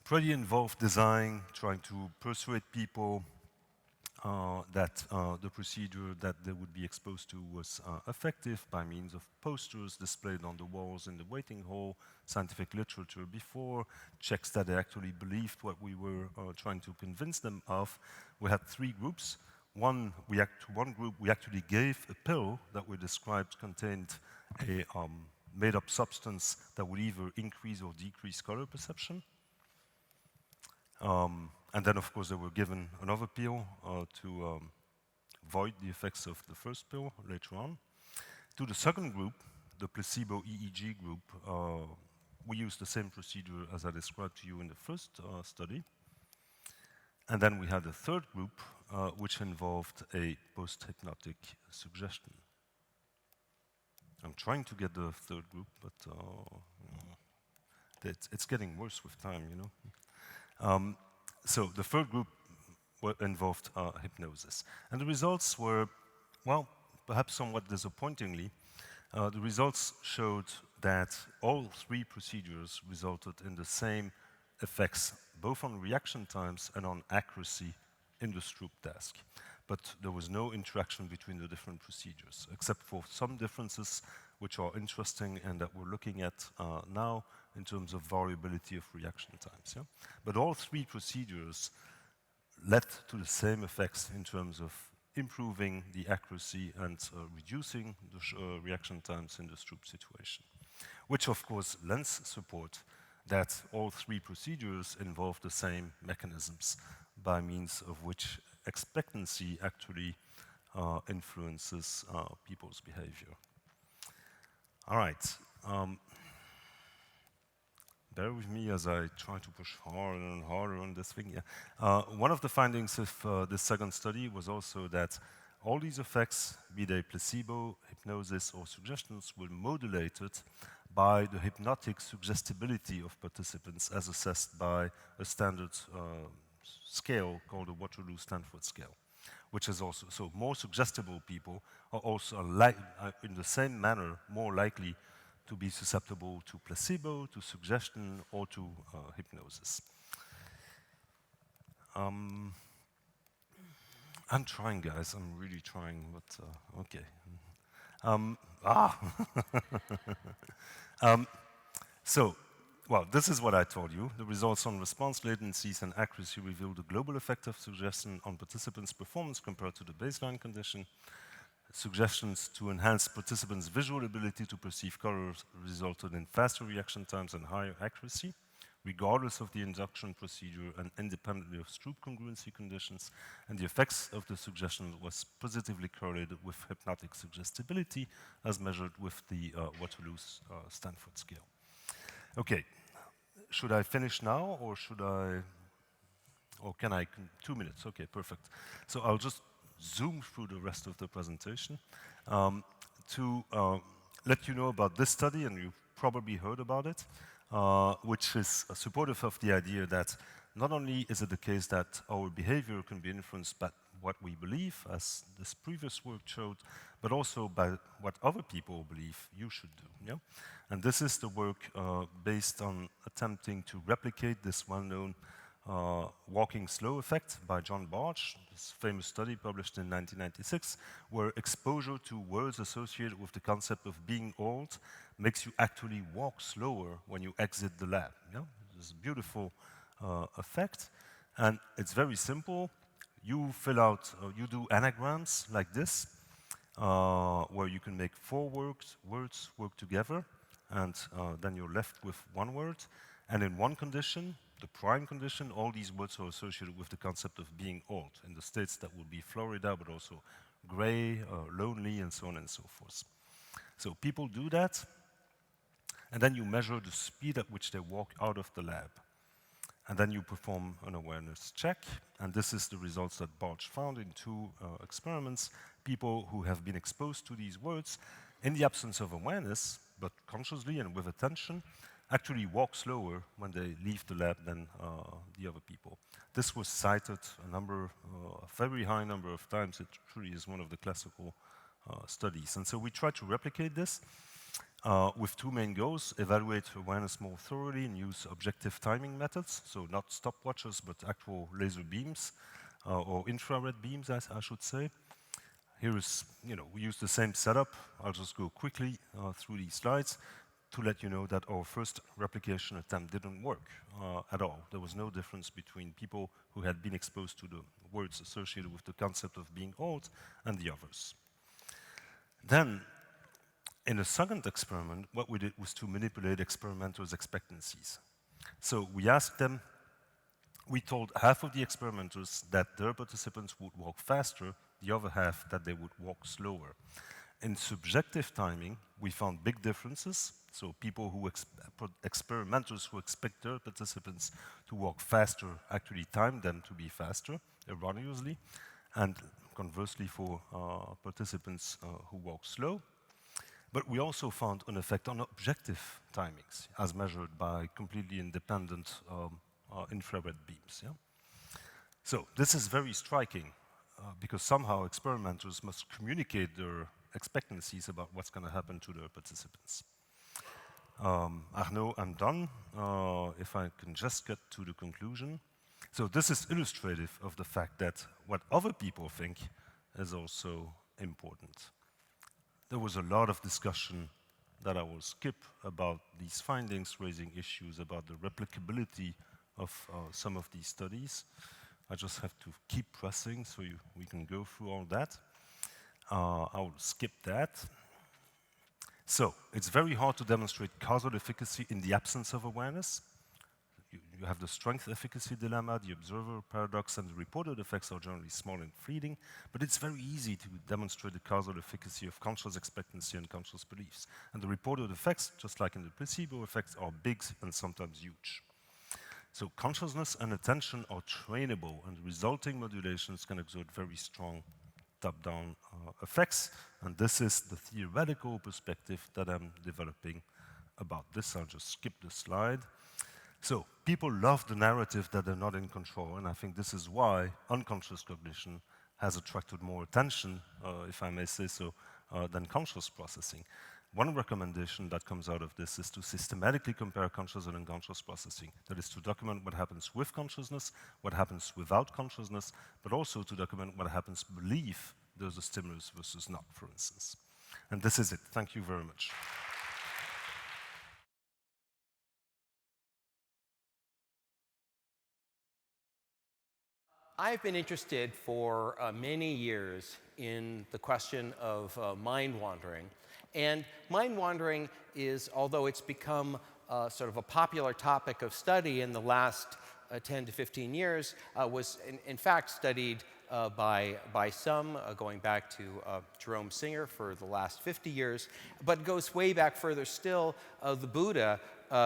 pretty involved design, trying to persuade people that the procedure that they would be exposed to was effective by means of posters displayed on the walls in the waiting hall, scientific literature before, checks that they actually believed what we were trying to convince them of. We had three groups. One group, we actually gave a pill that we described contained a made-up substance that would either increase or decrease color perception. And then, of course, they were given another pill to void the effects of the first pill later on. To the second group, the placebo EEG group, we used the same procedure as I described to you in the first study. And then we had a third group, which involved a post-hypnotic suggestion. I'm trying to get the third group, but it's getting worse with time, you know. So the third group involved hypnosis. And the results were, well, perhaps somewhat disappointingly, the results showed that all three procedures resulted in the same effects, both on reaction times and on accuracy in the Stroop task. But there was no interaction between the different procedures, except for some differences which are interesting and that we're looking at now in terms of variability of reaction times. Yeah? But all three procedures led to the same effects in terms of improving the accuracy and reducing the reaction times in the Stroop situation, which of course lends support that all three procedures involve the same mechanisms by means of which expectancy actually influences people's behavior. All right. Bear with me as I try to push harder and harder on this thing. Yeah. One of the findings of this second study was also that all these effects, be they placebo, hypnosis, or suggestions, were modulated by the hypnotic suggestibility of participants as assessed by a standard scale called the Waterloo-Stanford scale, which is also, so more suggestible people are also in the same manner more likely to be susceptible to placebo, to suggestion, or to hypnosis. I'm trying, guys. I'm really trying, but okay. So, well, this is what I told you. The results on response latencies and accuracy reveal the global effect of suggestion on participants' performance compared to the baseline condition. Suggestions to enhance participants' visual ability to perceive colors resulted in faster reaction times and higher accuracy, regardless of the induction procedure and independently of Stroop congruency conditions, and the effects of the suggestion was positively correlated with hypnotic suggestibility as measured with the Waterloo-Stanford scale. Okay, should I finish now or should I, or can I, 2 minutes, okay, perfect. So I'll just zoom through the rest of the presentation to let you know about this study, and you've probably heard about it, which is supportive of the idea that not only is it the case that our behavior can be influenced by what we believe, as this previous work showed, but also by what other people believe you should do. Yeah? And this is the work based on attempting to replicate this well-known walking slow effect by John Bartsch, this famous study published in 1996, where exposure to words associated with the concept of being old makes you actually walk slower when you exit the lab. Yeah? This is a beautiful effect, and it's very simple. You fill out, you do anagrams like this, where you can make 4 words work together, and then you're left with 1 word. And in one condition, the prime condition, all these words are associated with the concept of being old. In the States, that would be Florida, but also gray, lonely, and so on and so forth. So people do that, and then you measure the speed at which they walk out of the lab. And then you perform an awareness check, and this is the results that Bartsch found in 2 experiments. People who have been exposed to these words in the absence of awareness, but consciously and with attention, actually walk slower when they leave the lab than the other people. This was cited a very high number of times. It truly is one of the classical studies. And so we try to replicate this with 2 main goals: evaluate awareness more thoroughly and use objective timing methods, so not stopwatches, but actual laser beams, or infrared beams, as I should say. Here is, we use the same setup. I'll just go quickly through these slides to let you know that our first replication attempt didn't work at all. There was no difference between people who had been exposed to the words associated with the concept of being old and the others. Then, in the second experiment, what we did was to manipulate experimenters' expectancies. So we asked them, we told half of the experimenters that their participants would walk faster, the other half that they would walk slower. In subjective timing, we found big differences. So people who, experimenters who expect their participants to walk faster actually time them to be faster, erroneously, and conversely for participants who walk slow. But we also found an effect on objective timings, as measured by completely independent infrared beams. Yeah? So this is very striking, because somehow experimenters must communicate their expectancies about what's going to happen to their participants. Arnaud, I'm done. If I can just get to the conclusion. So this is illustrative of the fact that what other people think is also important. There was a lot of discussion that I will skip about these findings, raising issues about the replicability of some of these studies. I just have to keep pressing so we can go through all that. I will skip that. So, it's very hard to demonstrate causal efficacy in the absence of awareness. You have the strength efficacy dilemma, the observer paradox, and the reported effects are generally small and fleeting, but it's very easy to demonstrate the causal efficacy of conscious expectancy and conscious beliefs. And the reported effects, just like in the placebo effects, are big and sometimes huge. So consciousness and attention are trainable, and resulting modulations can exert very strong top-down effects, and this is the theoretical perspective that I'm developing about this. I'll just skip the slide. So people love the narrative that they're not in control, and I think this is why unconscious cognition has attracted more attention, if I may say so, than conscious processing. One recommendation that comes out of this is to systematically compare conscious and unconscious processing. That is to document what happens with consciousness, what happens without consciousness, but also to document what happens belief there's a stimulus versus not, for instance. And this is it. Thank you very much. I've been interested for many years in the question of mind wandering. And mind wandering is, although it's become sort of a popular topic of study in the last 10 to 15 years, was in fact studied by some, going back to Jerome Singer for the last 50 years, but goes way back further still. The Buddha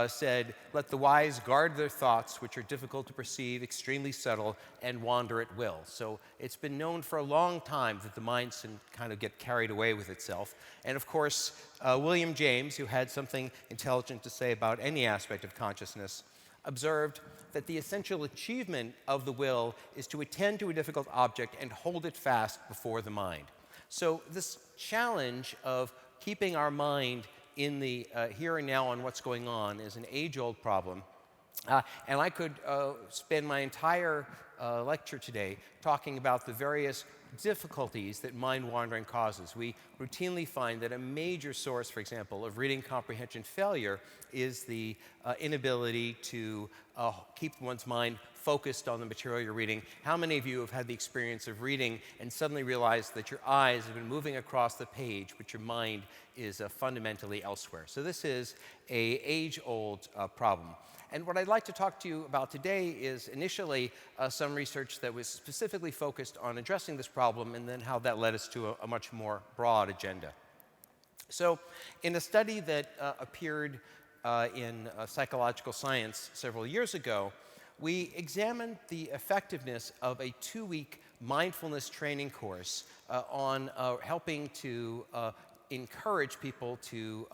said, "Let the wise guard their thoughts, which are difficult to perceive, extremely subtle, and wander at will." So it's been known for a long time that the mind can kind of get carried away with itself. And of course, William James, who had something intelligent to say about any aspect of consciousness, observed that the essential achievement of the will is to attend to a difficult object and hold it fast before the mind. So this challenge of keeping our mind in the here and now on what's going on is an age-old problem. And I could spend my entire lecture today talking about the various difficulties that mind wandering causes. We routinely find that a major source, for example, of reading comprehension failure is the inability to keep one's mind focused on the material you're reading. How many of you have had the experience of reading and suddenly realized that your eyes have been moving across the page, but your mind is fundamentally elsewhere? So this is an age-old problem. And what I'd like to talk to you about today is initially some research that was specifically focused on addressing this problem, and then how that led us to a much more broad agenda. So in a study that appeared in Psychological Science several years ago, we examined the effectiveness of a 2-week mindfulness training course on helping to encourage people to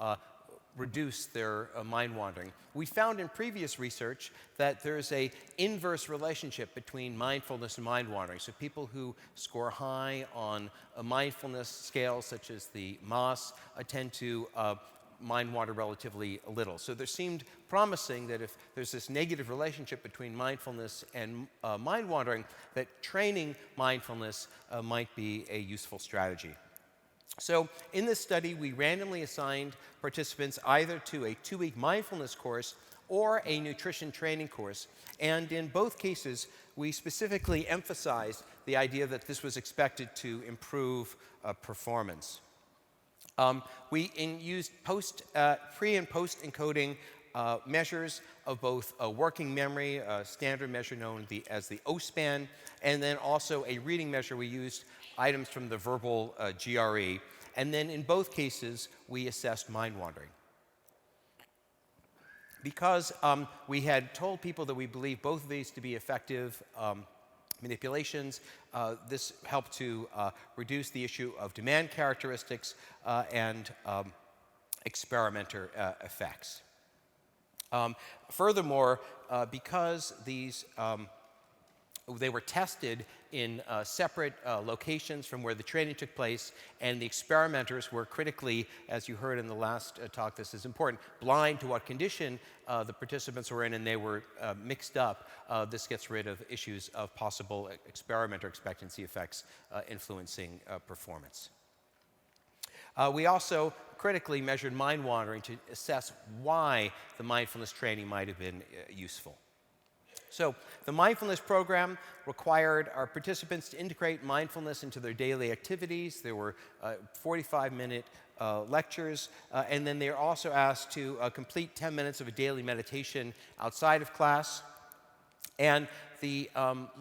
reduce their mind wandering. We found in previous research that there's an inverse relationship between mindfulness and mind wandering. So people who score high on mindfulness scales, such as the MAS, tend to mind wander relatively little. So there seemed promising that if there's this negative relationship between mindfulness and mind wandering, that training mindfulness might be a useful strategy. So in this study, we randomly assigned participants either to a 2-week mindfulness course or a nutrition training course. And in both cases, we specifically emphasized the idea that this was expected to improve performance. We used pre- and post-encoding measures of both a working memory, a standard measure known as the O-span, and then also a reading measure. We used items from the verbal GRE. And then in both cases, we assessed mind wandering. because we had told people that we believe both of these to be effective manipulations, this helped to reduce the issue of demand characteristics and experimenter effects. Furthermore, because they were tested in separate locations from where the training took place, and the experimenters were critically, as you heard in the last talk, this is important, blind to what condition the participants were in, and they were mixed up. This gets rid of issues of possible experimenter expectancy effects influencing performance. We also critically measured mind wandering to assess why the mindfulness training might have been useful. So the mindfulness program required our participants to integrate mindfulness into their daily activities. There were 45-minute lectures, and then they were also asked to complete 10 minutes of a daily meditation outside of class. And the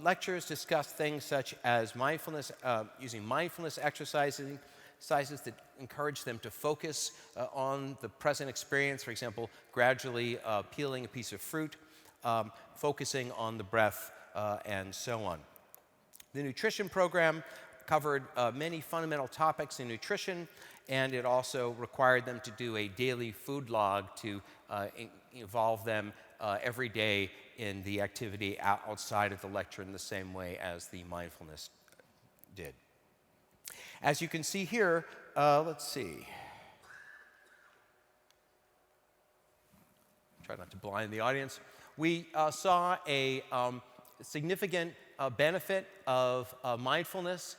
lectures discussed things such as mindfulness, using mindfulness exercises that encourage them to focus on the present experience. For example, gradually peeling a piece of fruit, focusing on the breath, and so on. The nutrition program covered many fundamental topics in nutrition, and it also required them to do a daily food log to involve them every day in the activity outside of the lecture in the same way as the mindfulness did. As you can see here, let's see. Try not to blind the audience. We saw a significant benefit of mindfulness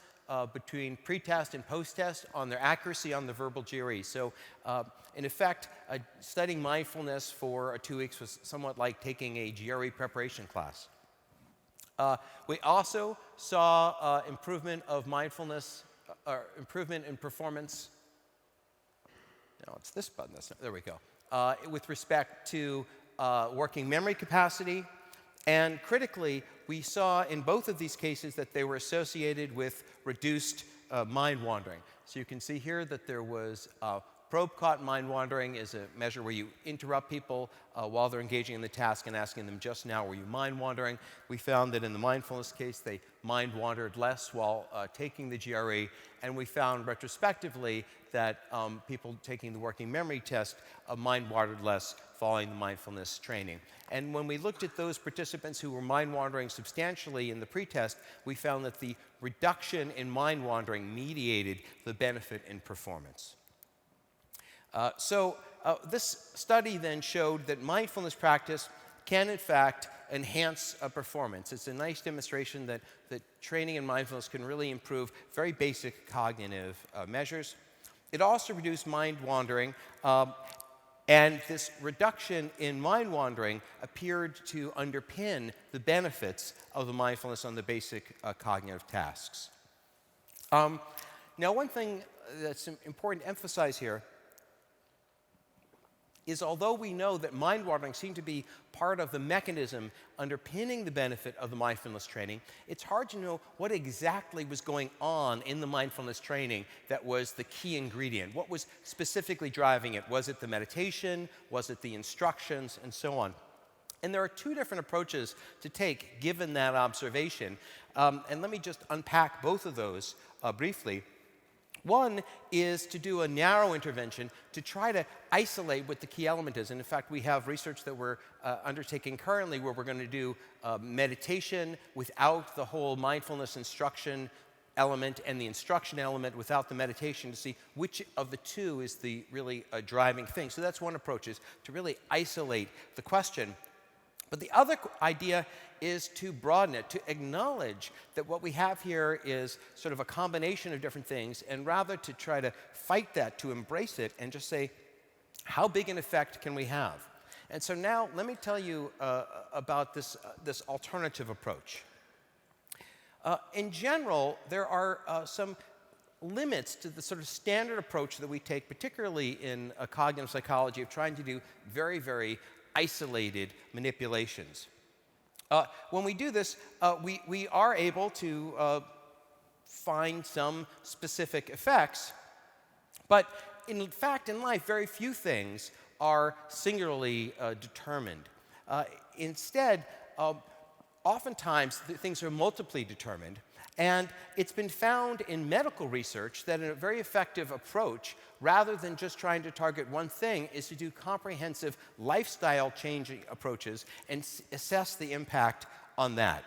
between pre-test and post-test on their accuracy on the verbal GRE. So, in effect, studying mindfulness for 2 weeks was somewhat like taking a GRE preparation class. We also saw improvement of mindfulness, improvement in performance. No, it's this button. There we go. With respect to working memory capacity, and critically, we saw in both of these cases that they were associated with reduced mind wandering. So you can see here that there was probe-caught mind wandering is a measure where you interrupt people while they're engaging in the task and asking them, just now, were you mind wandering? We found that in the mindfulness case, they mind wandered less while taking the GRE, and we found retrospectively that people taking the working memory test mind wandered less following the mindfulness training. And when we looked at those participants who were mind wandering substantially in the pretest, we found that the reduction in mind wandering mediated the benefit in performance. This study then showed that mindfulness practice can, in fact, enhance performance. It's a nice demonstration that training in mindfulness can really improve very basic cognitive measures. It also reduced mind wandering, and this reduction in mind wandering appeared to underpin the benefits of the mindfulness on the basic cognitive tasks. Now, one thing that's important to emphasize here is although we know that mind wandering seemed to be part of the mechanism underpinning the benefit of the mindfulness training, it's hard to know what exactly was going on in the mindfulness training that was the key ingredient. What was specifically driving it? Was it the meditation? Was it the instructions? And so on. And there are two different approaches to take given that observation. And let me just unpack both of those briefly. One is to do a narrow intervention to try to isolate what the key element is. And in fact, we have research that we're undertaking currently where we're going to do meditation without the whole mindfulness instruction element and the instruction element without the meditation to see which of the two is the really driving thing. So that's one approach, is to really isolate the question. But the other idea is to broaden it, to acknowledge that what we have here is sort of a combination of different things, and rather to try to fight that, to embrace it, and just say, how big an effect can we have? And so now let me tell you about this alternative approach. In general, there are some limits to the sort of standard approach that we take, particularly in cognitive psychology, of trying to do very, very isolated manipulations. When we do this, we are able to find some specific effects, but in fact, in life, very few things are singularly determined. Instead, oftentimes things are multiply determined, and it's been found in medical research that a very effective approach, rather than just trying to target one thing, is to do comprehensive lifestyle changing approaches and assess the impact on that.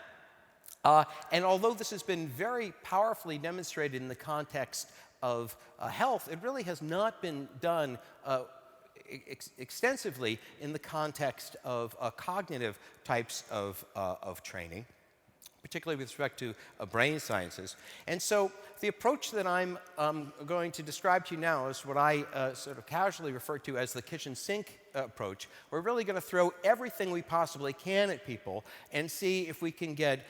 And although this has been very powerfully demonstrated in the context of health, it really has not been done extensively in the context of cognitive types of training, particularly with respect to brain sciences. And so the approach that I'm going to describe to you now is what I sort of casually refer to as the kitchen sink approach. We're really going to throw everything we possibly can at people and see if we can get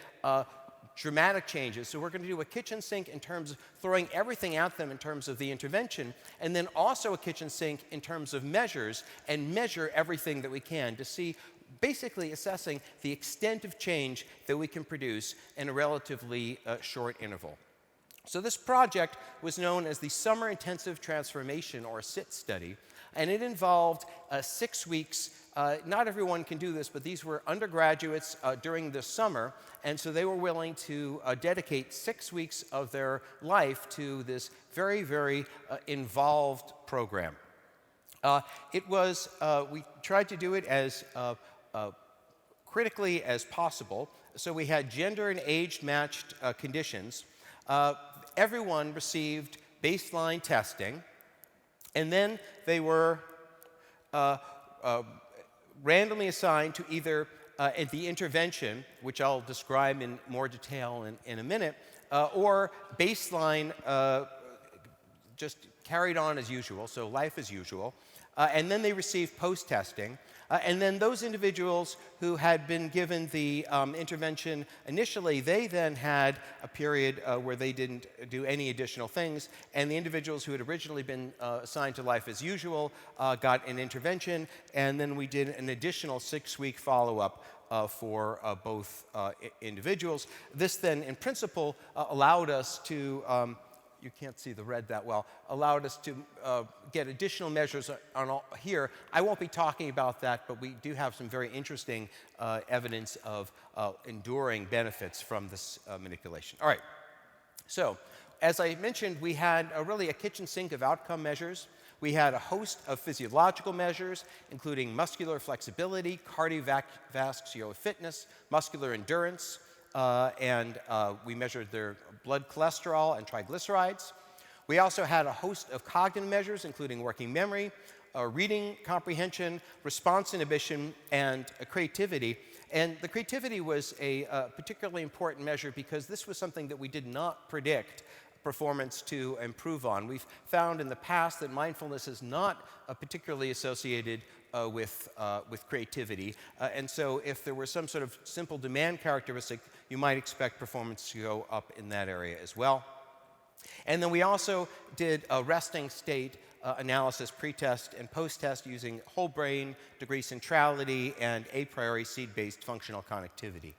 dramatic changes. So we're going to do a kitchen sink in terms of throwing everything at them in terms of the intervention, and then also a kitchen sink in terms of measures, and measure everything that we can to see, basically assessing the extent of change that we can produce in a relatively short interval. So this project was known as the Summer Intensive Transformation, or SIT study, and it involved 6 weeks. Not everyone can do this, but these were undergraduates during the summer, and so they were willing to dedicate 6 weeks of their life to this very, very involved program. We tried to do it as critically as possible, so we had gender and age matched conditions. Everyone received baseline testing, and then they were randomly assigned to either the intervention, which I'll describe in more detail in a minute, or baseline just carried on as usual, so life as usual. And then they received post-testing. And then those individuals who had been given the intervention initially, they then had a period where they didn't do any additional things. And the individuals who had originally been assigned to life as usual got an intervention. And then we did an additional 6-week follow-up for both individuals. This then, in principle, allowed us to you can't see the red that well, allowed us to get additional measures on here. I won't be talking about that, but we do have some very interesting evidence of enduring benefits from this manipulation. All right, so as I mentioned, we had really a kitchen sink of outcome measures. We had a host of physiological measures, including muscular flexibility, cardiovascular fitness, muscular endurance, and we measured their blood cholesterol and triglycerides. We also had a host of cognitive measures, including working memory, reading comprehension, response inhibition, and creativity. And the creativity was a particularly important measure because this was something that we did not predict performance to improve on. We've found in the past that mindfulness is not particularly associated with creativity. And so if there were some sort of simple demand characteristic, you might expect performance to go up in that area as well. And then we also did a resting state analysis pre-test and post-test using whole brain, degree centrality, and a priori seed-based functional connectivity.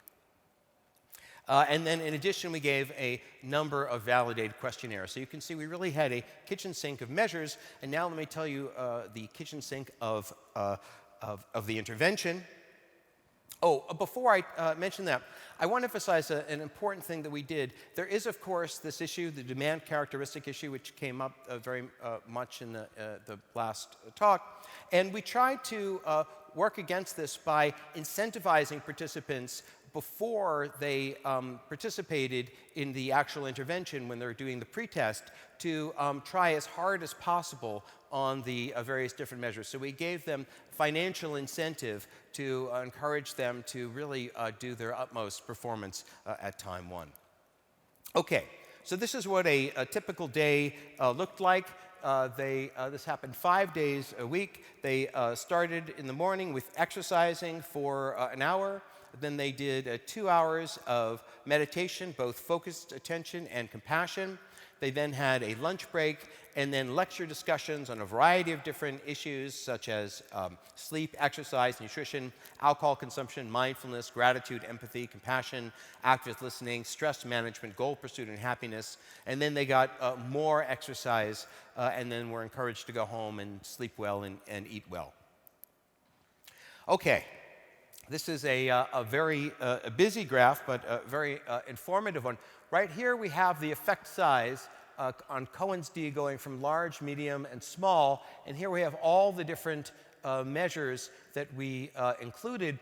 And then in addition, we gave a number of validated questionnaires. So you can see we really had a kitchen sink of measures. And now let me tell you the kitchen sink of the intervention. Oh, before I mention that, I want to emphasize an important thing that we did. There is, of course, this issue, the demand characteristic issue, which came up very much in the last talk. And we tried to work against this by incentivizing participants before they participated in the actual intervention when they're doing the pretest to try as hard as possible on the various different measures. So we gave them financial incentive to encourage them to really do their utmost performance at time one. Okay, so this is what a typical day looked like. This happened 5 days a week. They started in the morning with exercising for an hour. Then they did 2 hours of meditation, both focused attention and compassion. They then had a lunch break and then lecture discussions on a variety of different issues such as sleep, exercise, nutrition, alcohol consumption, mindfulness, gratitude, empathy, compassion, active listening, stress management, goal pursuit, and happiness. And then they got more exercise and then were encouraged to go home and sleep well and eat well. Okay, this is a very busy graph, but a very informative one. Right here we have the effect size on Cohen's d going from large, medium, and small. And here we have all the different measures that we included.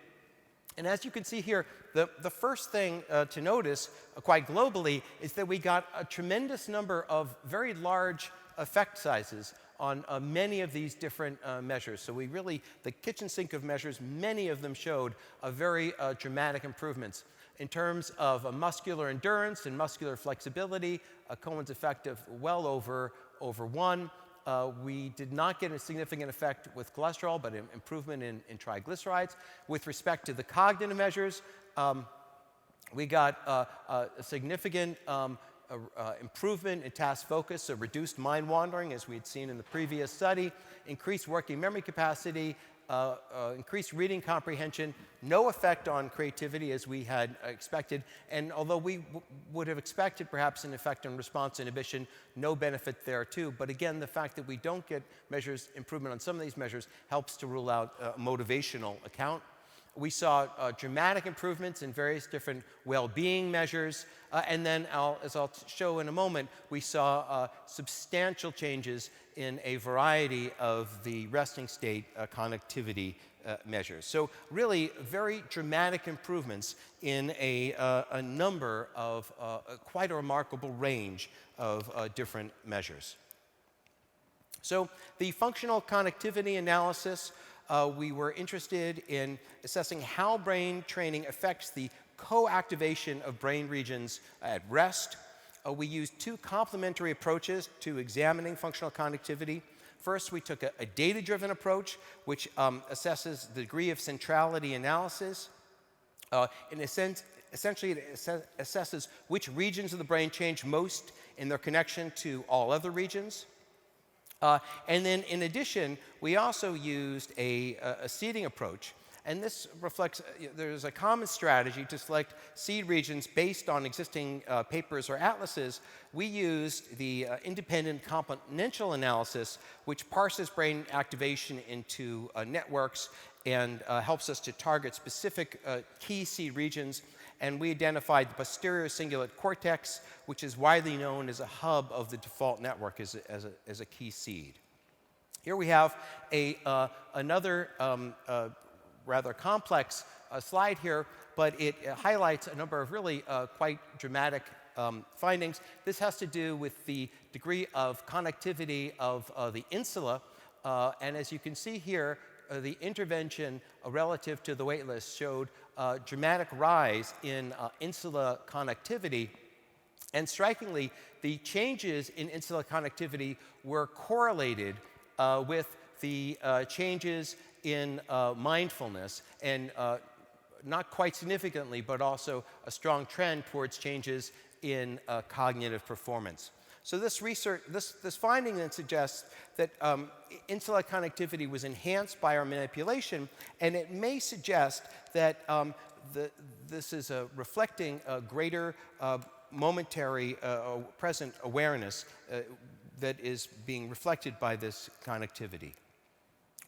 And as you can see here, the first thing to notice quite globally is that we got a tremendous number of very large effect sizes on many of these different measures. So we really, the kitchen sink of measures, many of them showed a very dramatic improvements. In terms of muscular endurance and muscular flexibility, Cohen's effect of well over 1. We did not get a significant effect with cholesterol, but an improvement in triglycerides. With respect to the cognitive measures, we got a significant improvement in task focus, so reduced mind wandering, as we had seen in the previous study, increased working memory capacity, increased reading comprehension, no effect on creativity as we had expected, and although we would have expected perhaps an effect on response inhibition, no benefit there too. But again, the fact that we don't get measures improvement on some of these measures helps to rule out a motivational account. We saw dramatic improvements in various different well-being measures, and then, as I'll show in a moment, we saw substantial changes in a variety of the resting state connectivity measures. So really very dramatic improvements in a number of quite a remarkable range of different measures. So the functional connectivity analysis, we were interested in assessing how brain training affects the co-activation of brain regions at rest. We used two complementary approaches to examining functional connectivity. First, we took a data-driven approach, which assesses the degree of centrality analysis. In a sense, essentially, it assesses which regions of the brain change most in their connection to all other regions. And then, in addition, we also used a seeding approach. And this reflects, there's a common strategy to select seed regions based on existing papers or atlases. We used the independent componential analysis, which parses brain activation into networks and helps us to target specific key seed regions. And we identified the posterior cingulate cortex, which is widely known as a hub of the default network as a key seed. Here we have another rather complex slide here, but it highlights a number of really quite dramatic findings. This has to do with the degree of connectivity of the insula. And as you can see here, the intervention relative to the waitlist showed a dramatic rise in insula connectivity. And strikingly, the changes in insula connectivity were correlated with the changes in mindfulness, and not quite significantly, but also a strong trend towards changes in cognitive performance. So this research, this finding then suggests that insula connectivity was enhanced by our manipulation, and it may suggest that this is reflecting a greater momentary present awareness that is being reflected by this connectivity.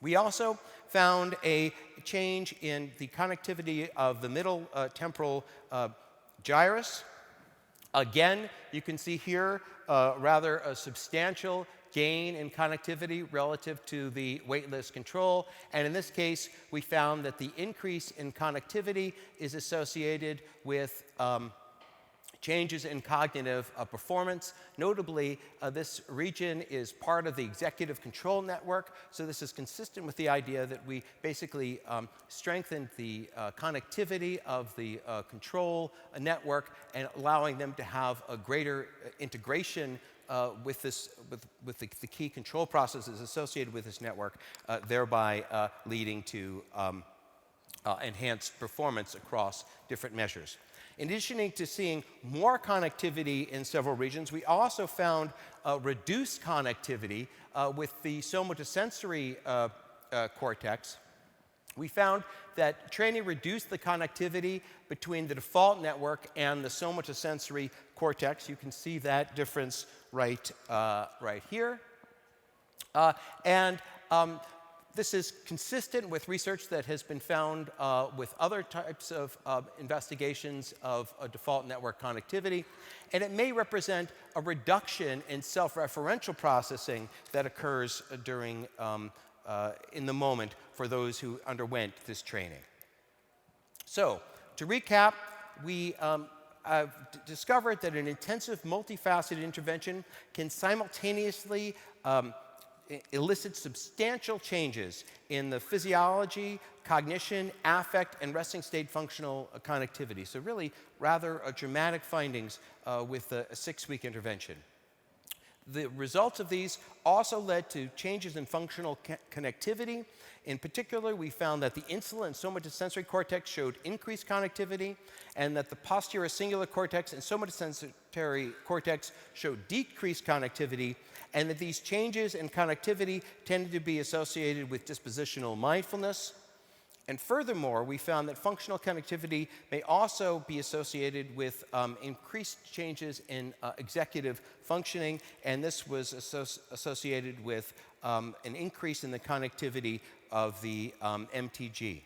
We also found a change in the connectivity of the middle temporal gyrus. Again, you can see here rather a substantial gain in connectivity relative to the waitlist control. And in this case, we found that the increase in connectivity is associated with changes in cognitive performance. Notably, this region is part of the executive control network, so this is consistent with the idea that we basically strengthened the connectivity of the control network and allowing them to have a greater integration with the key control processes associated with this network, thereby leading to enhanced performance across different measures. In addition to seeing more connectivity in several regions, we also found reduced connectivity with the somatosensory cortex. We found that training reduced the connectivity between the default network and the somatosensory cortex. You can see that difference right here. This is consistent with research that has been found with other types of investigations of default network connectivity, and it may represent a reduction in self-referential processing that occurs during in the moment for those who underwent this training. So, to recap, we have discovered that an intensive, multifaceted intervention can simultaneously elicit substantial changes in the physiology, cognition, affect, and resting state functional connectivity. So really rather dramatic findings with a 6-week intervention. The results of these also led to changes in functional connectivity. In particular, we found that the insula and somatosensory cortex showed increased connectivity, and that the posterior cingulate cortex and somatosensory cortex showed decreased connectivity, and that these changes in connectivity tended to be associated with dispositional mindfulness. And furthermore, we found that functional connectivity may also be associated with increased changes in executive functioning, and this was associated with an increase in the connectivity of the MTG.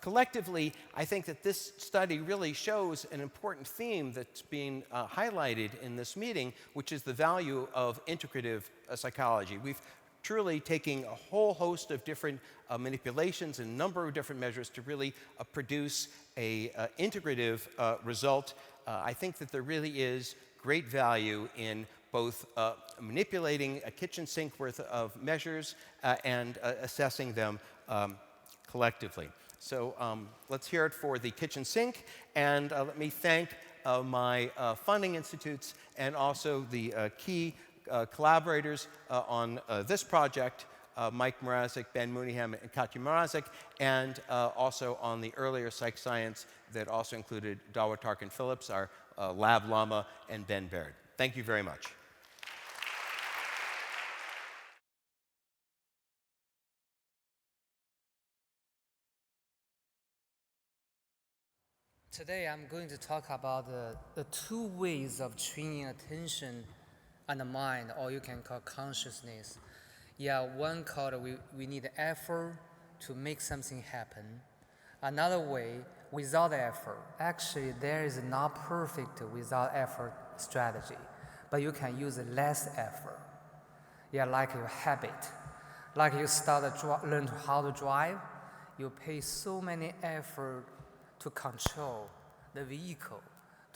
Collectively, I think that this study really shows an important theme that's being highlighted in this meeting, which is the value of integrative psychology. We've truly taken a whole host of different manipulations and a number of different measures to really produce a integrative result. I think that there really is great value in both manipulating a kitchen sink worth of measures and assessing them collectively. So let's hear it for the kitchen sink, and let me thank my funding institutes and also the key collaborators on this project, Mike Mrazek, Ben Mooneyham, and Katya Mrazek, and also on the earlier psych science that also included Dawa Tarkin Phillips, our lab llama, and Ben Baird. Thank you very much. Today I'm going to talk about the 2 ways of training attention and the mind, or you can call consciousness. Yeah, one called we need effort to make something happen. Another way, without effort. Actually, there is not perfect without effort strategy, but you can use less effort. Yeah, like your habit. Like you learn how to drive, you pay so many effort to control the vehicle,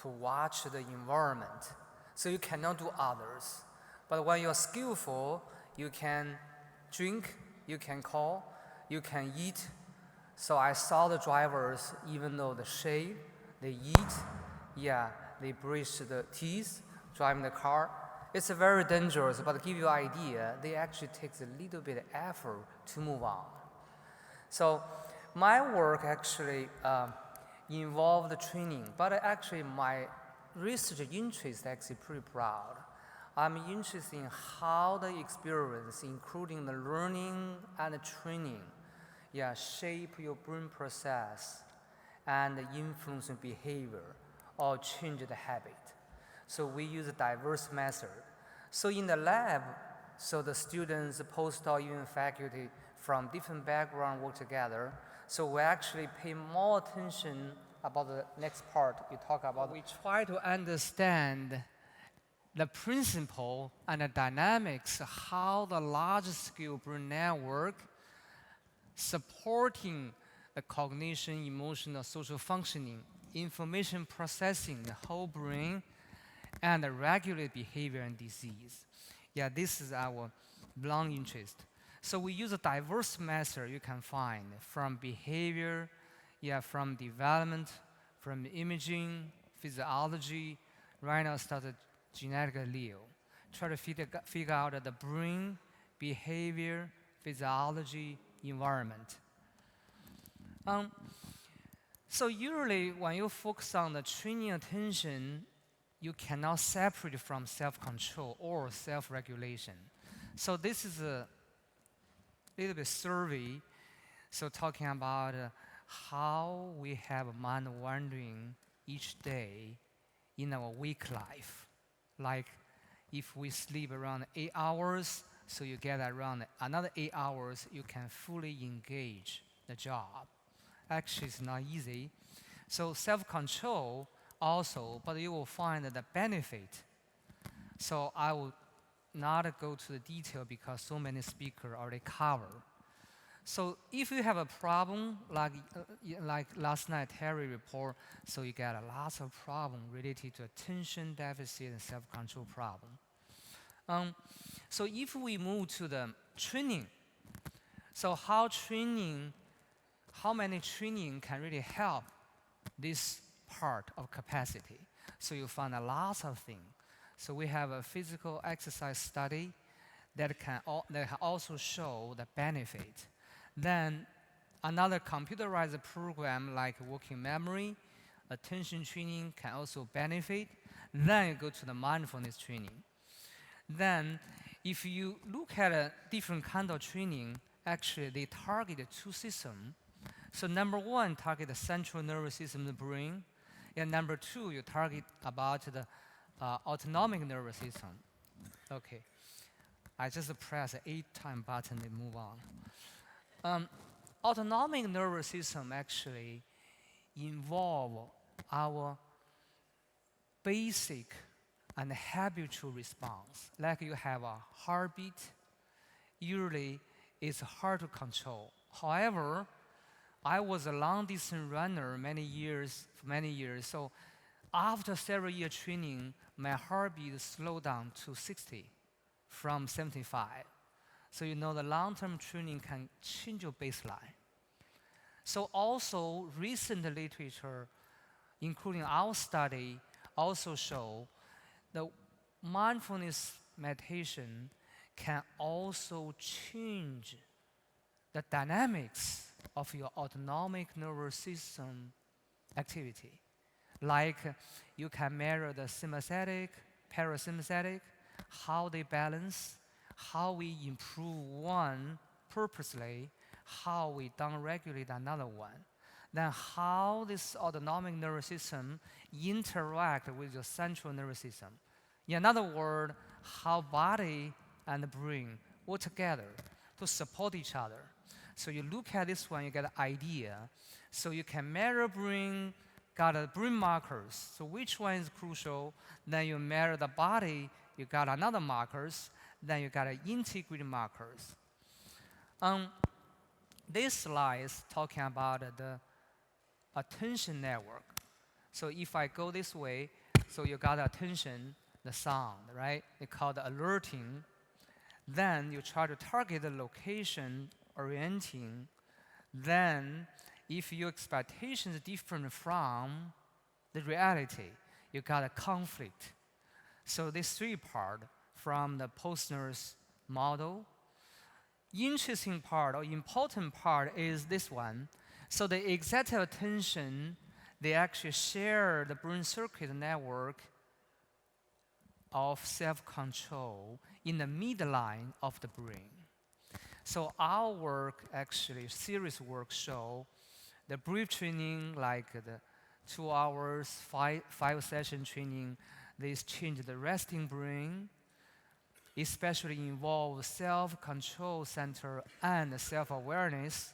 to watch the environment. So you cannot do others. But when you're skillful, you can drink, you can call, you can eat. So I saw the drivers, even though they shave, they eat, yeah, they brush the teeth, driving the car. It's very dangerous, but to give you an idea, they actually take a little bit of effort to move on. So my work actually involved training, but actually my research interest is actually pretty broad. I'm interested in how the experience, including the learning and the training, yeah, shape your brain process and influence behavior or change the habit. So we use a diverse method. So in the lab, so the students, the postdoc, even faculty from different backgrounds work together. So we actually pay more attention about the next part you talk about. We try to understand the principle and the dynamics, how the large-scale brain network supporting the cognition, emotional, social functioning, information processing, the whole brain, and the regulate behavior and disease. Yeah, this is our long interest. So we use a diverse method you can find from behavior, yeah, from development, from imaging, physiology. Right now started genetic allele. Try to figure out the brain, behavior, physiology, environment. So usually when you focus on the training attention, you cannot separate from self-control or self-regulation. So this is a little bit survey, so talking about how we have mind wandering each day in our week life. Like if we sleep around 8 hours, So you get around another 8 hours, you can fully engage the job. Actually, it's not easy. So self-control also, but you will find the benefit. So I will not go to the detail because so many speakers already cover. So if you have a problem, like last night Terry report, so you get a lot of problem related to attention deficit and self-control problem. So if we move to the training, so how many training can really help this part of capacity? So you find a lot of things. So we have a physical exercise study that can also show the benefit. Then another computerized program like working memory, attention training can also benefit. Then you go to the mindfulness training. Then if you look at a different kind of training, actually they target 2 systems. So number 1, target the central nervous system, the brain. And number 2, you target about the autonomic nervous system. Okay, I just press the 8-time button and move on. Autonomic nervous system actually involve our basic and habitual response. Like you have a heartbeat, usually it's hard to control. However, I was a long-distance runner for many years. So after several years training, my heartbeat slowed down to 60 from 75. So you know the long-term training can change your baseline. So also recent literature, including our study, also show that mindfulness meditation can also change the dynamics of your autonomic nervous system activity. Like you can measure the sympathetic, parasympathetic, how they balance, how we improve one purposely, how we downregulate another one. Then how this autonomic nervous system interact with your central nervous system. In other words, how body and brain work together to support each other. So you look at this one, you get an idea. So you can measure brain, got a brain markers. So which one is crucial? Then you measure the body, you got another markers. Then you got an integrated markers. This slide is talking about the attention network. So if I go this way, so you got attention, the sound, right? They call it alerting. Then you try to target the location, orienting. Then if your expectation is different from the reality, you got a conflict. So these 3 parts from the Posner's model. Interesting part or important part is this one. So the executive attention, they actually share the brain circuit network of self-control in the midline of the brain. So our work, actually, serious work, show the brief training, like the 2 hours, 5-session training, they change the resting brain, especially involve self-control center and self-awareness.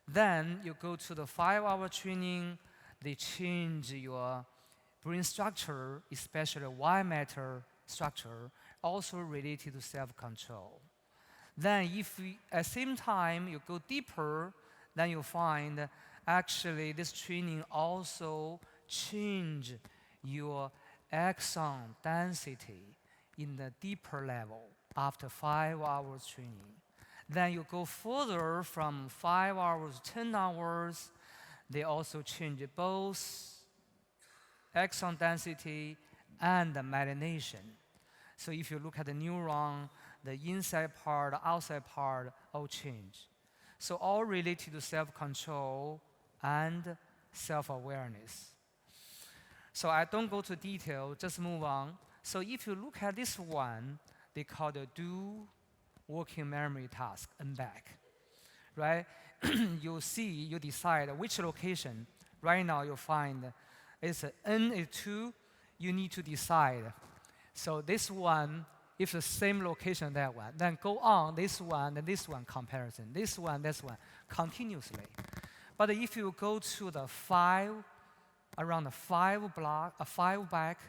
Then you go to the 5-hour training, they change your brain structure, especially white matter structure, also related to self-control. Then if at the same time you go deeper, then you find actually this training also change your axon density in the deeper level after 5 hours training. Then you go further from 5 hours to 10 hours, they also change both axon density and the myelination. So if you look at the neuron, the inside part, the outside part, all change. So all related to self-control and self-awareness. So I don't go to detail, just move on. So if you look at this one, they call the do working memory task, and back, right? You see, you decide which location. Right now you find it's N is 2, you need to decide. So this one if the same location, that one, then go on this one and this one comparison, this one, continuously. But if you go to the around the five back,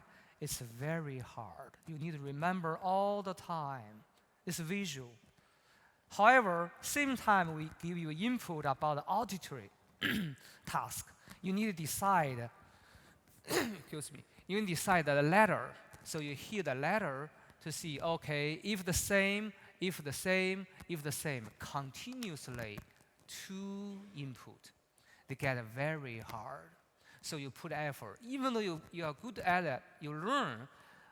it's very hard. You need to remember all the time. It's visual. However, same time we give you input about the auditory task. You need to decide, excuse me, you need to decide the letter. So you hear the letter to see, okay, if the same, continuously 2 input. They get very hard. So you put effort. Even though you are good at it, you learn,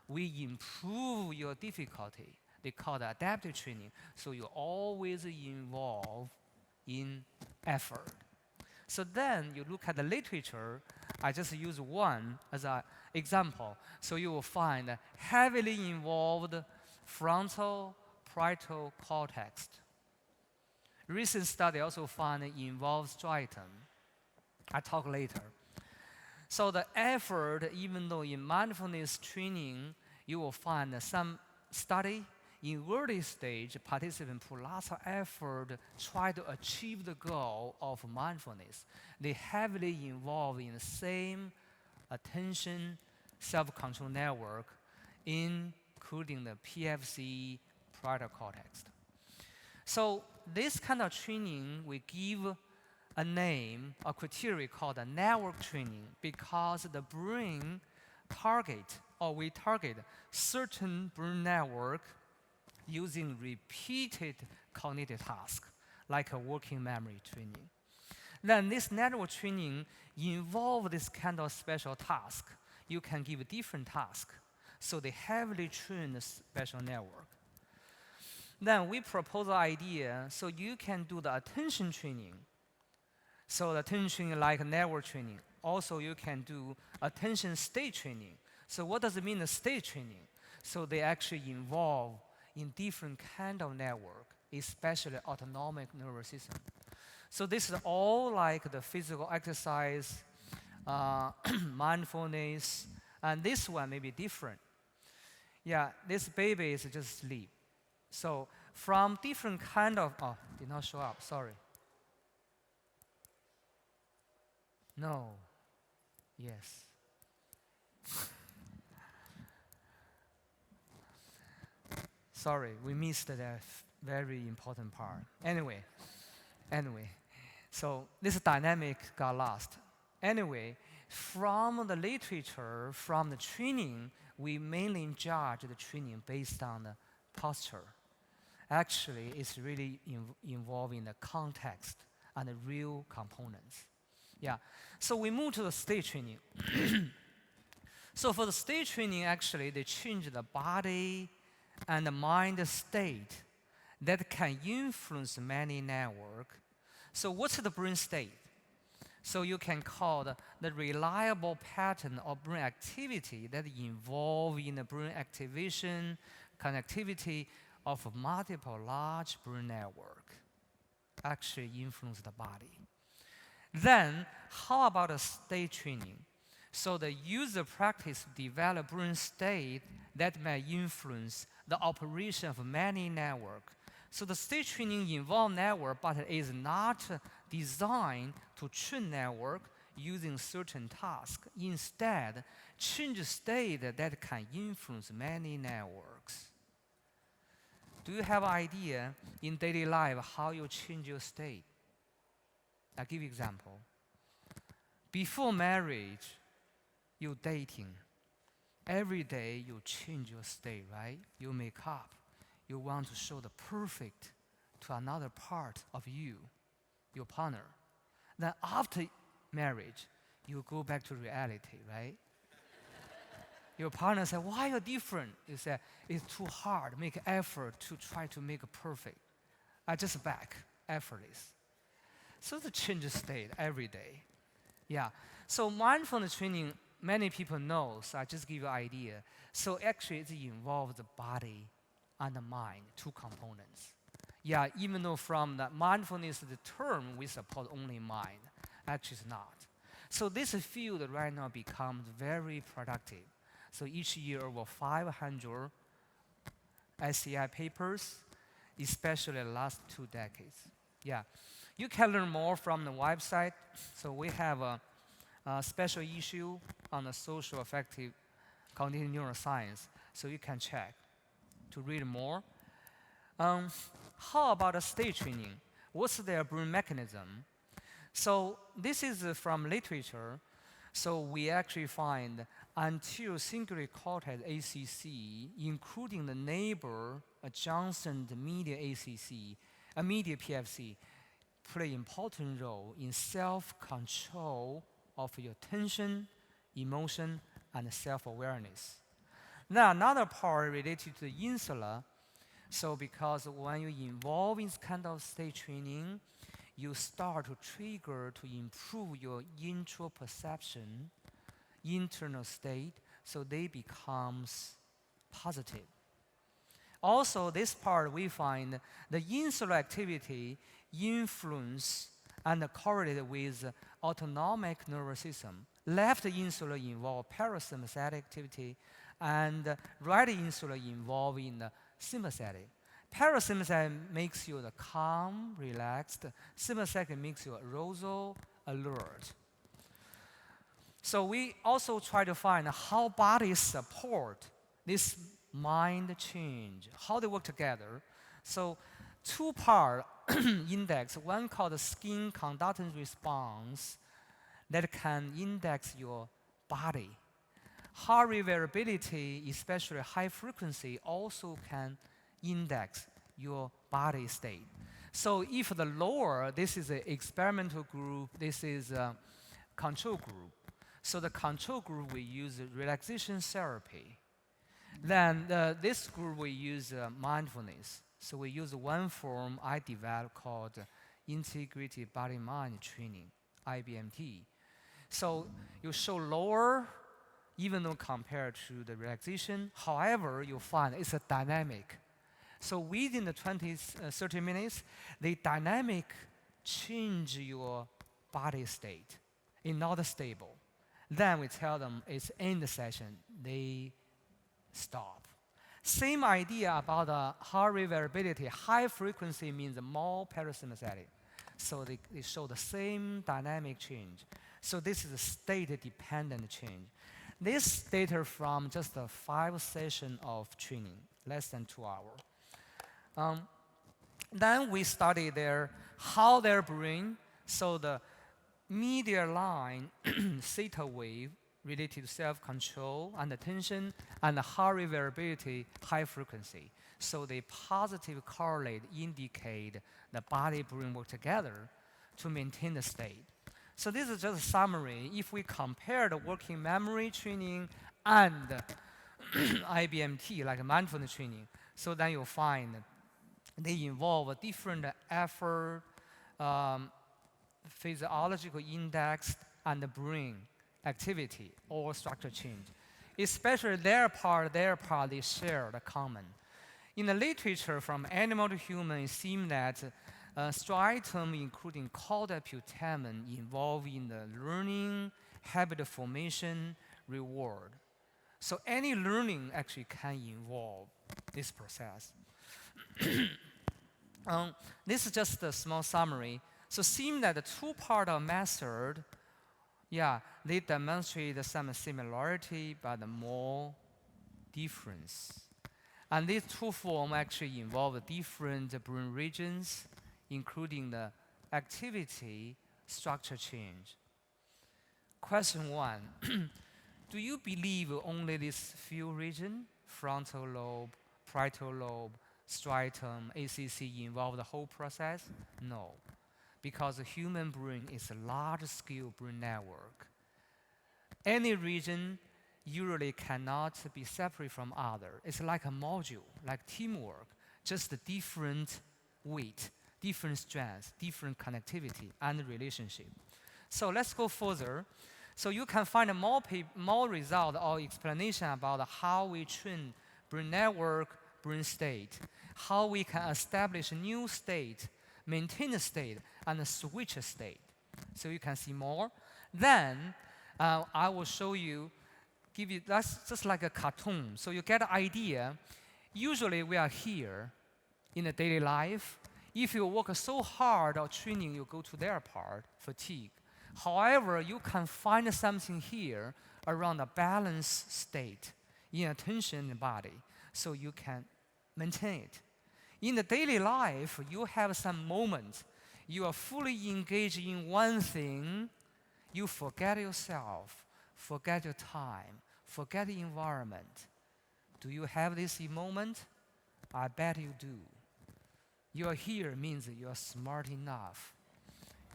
we improve your difficulty. They call it adaptive training. So you always involve in effort. So then you look at the literature. I just use one as an example. So you will find heavily involved frontal parietal cortex. Recent study also found it involves striatum. I'll talk later. So the effort, even though in mindfulness training, you will find some study in early stage, participants put lots of effort, try to achieve the goal of mindfulness. They heavily involved in the same attention self-control network, including the PFC parietal cortex. So this kind of training, we give a name, a criteria called a network training, because the brain we target certain brain network using repeated cognitive tasks, like a working memory training. Then this network training involves this kind of special task. You can give a different task. So they heavily train the special network. Then we propose the idea, so you can do the attention training. So the attention training like network training. Also, you can do attention state training. So what does it mean, the state training? So they actually involve in different kind of network, especially autonomic nervous system. So this is all like the physical exercise, mindfulness, and this one may be different. Yeah, this baby is just sleep. So from different kind of, did not show up, sorry. No, yes. Sorry, we missed that very important part. Anyway, so this dynamic got lost. Anyway, from the literature, from the training, we mainly judge the training based on the posture. Actually, it's really involving the context and the real components. Yeah, so we move to the state training. So for the state training, actually, they change the body and the mind state that can influence many networks. So what's the brain state? So you can call the reliable pattern of brain activity that involve in the brain activation, connectivity of multiple large brain network actually influence the body. Then, how about a state training? So the user practice develop brain state that may influence the operation of many networks. So the state training involve network, but it is not designed to train network using certain tasks. Instead, change state that can influence many networks. Do you have an idea in daily life how you change your state? I'll give you an example. Before marriage, you're dating. Every day you change your state, right? You make up. You want to show the perfect to another part of you, your partner. Then after marriage, you go back to reality, right? Your partner says, why are you different? You say, it's too hard, make effort to try to make it perfect. I just back, effortless. So the change state every day. Yeah, so mindfulness training, many people know, so I just give you an idea. So actually it involves the body and the mind, 2 components. Yeah, even though from the mindfulness, the term, we support only mind. Actually it's not. So this field right now becomes very productive. So each year over 500 SCI papers, especially the last 2 decades. Yeah, you can learn more from the website. So we have a special issue on the social affective cognitive neuroscience, so you can check to read more. How about state training? What's their brain mechanism? So this is from literature. So we actually find anterior cingulate cortex ACC, including the neighbor adjacent medial ACC, medial PFC, play important role in self-control of your attention, emotion, and self-awareness. Now another part related to the insula. So because when you involve in this kind of state training, you start to trigger to improve your intro-perception, internal state, so they becomes positive. Also, this part we find the insular activity influence and correlated with autonomic nervous system. Left insular involve parasympathetic activity, and right insular involve in sympathetic. Parasympathetic makes you the calm, relaxed. Sympathetic makes you arousal, alert. So we also try to find how bodies support this mind change, how they work together. So 2-part index, one called the skin conductance response that can index your body. Heart rate variability, especially high frequency, also can index your body state. So if the lower, this is an experimental group, this is a control group. So the control group we use relaxation therapy. Then this group we use mindfulness. So we use one form I developed called integrated body-mind training, IBMT. So you show lower, even though compared to the relaxation. However, you find it's a dynamic. So within the 30 minutes, the dynamic change your body state. It's not stable. Then we tell them it's end the session. They stop. Same idea about the heart rate variability. High frequency means more parasympathetic. So they show the same dynamic change. So this is a state-dependent change. This data from just a 5 session of training, less than 2 hours. Then we study how their brain, so the medial line theta wave related to self-control and attention, and the heart rate variability, high frequency. So they positive correlate, indicate the body-brain work together to maintain the state. So this is just a summary. If we compare the working memory training and IBMT, like mindfulness training, so then you'll find they involve a different effort, physiological index, and the brain activity or structure change. Especially their part, they share the common. In the literature from animal to human, it seems that striatum, including caudal putamen, involved in the learning, habit formation, reward. So any learning actually can involve this process. This is just a small summary. So seems that the 2-part of method, they demonstrate some similarity but more difference. And these 2 forms actually involve different brain regions, including the activity structure change. Question 1, do you believe only these few regions, frontal lobe, parietal lobe, striatum, ACC, involve the whole process? No, because the human brain is a large-scale brain network. Any region usually cannot be separate from other. It's like a module, like teamwork, just a different weight, different strength, different connectivity, and relationship. So let's go further. So you can find more result or explanation about how we train brain network, brain state, how we can establish a new state, maintain a state, and switch a state. So you can see more. Then I will show you, that's just like a cartoon. So you get an idea. Usually we are here in the daily life. If you work so hard or training, you go to their part, fatigue. However, you can find something here around a balanced state in attention and body, so you can maintain it. In the daily life, you have some moments you are fully engaged in one thing, you forget yourself, forget your time, forget the environment. Do you have this moment? I bet you do. You are here means you are smart enough.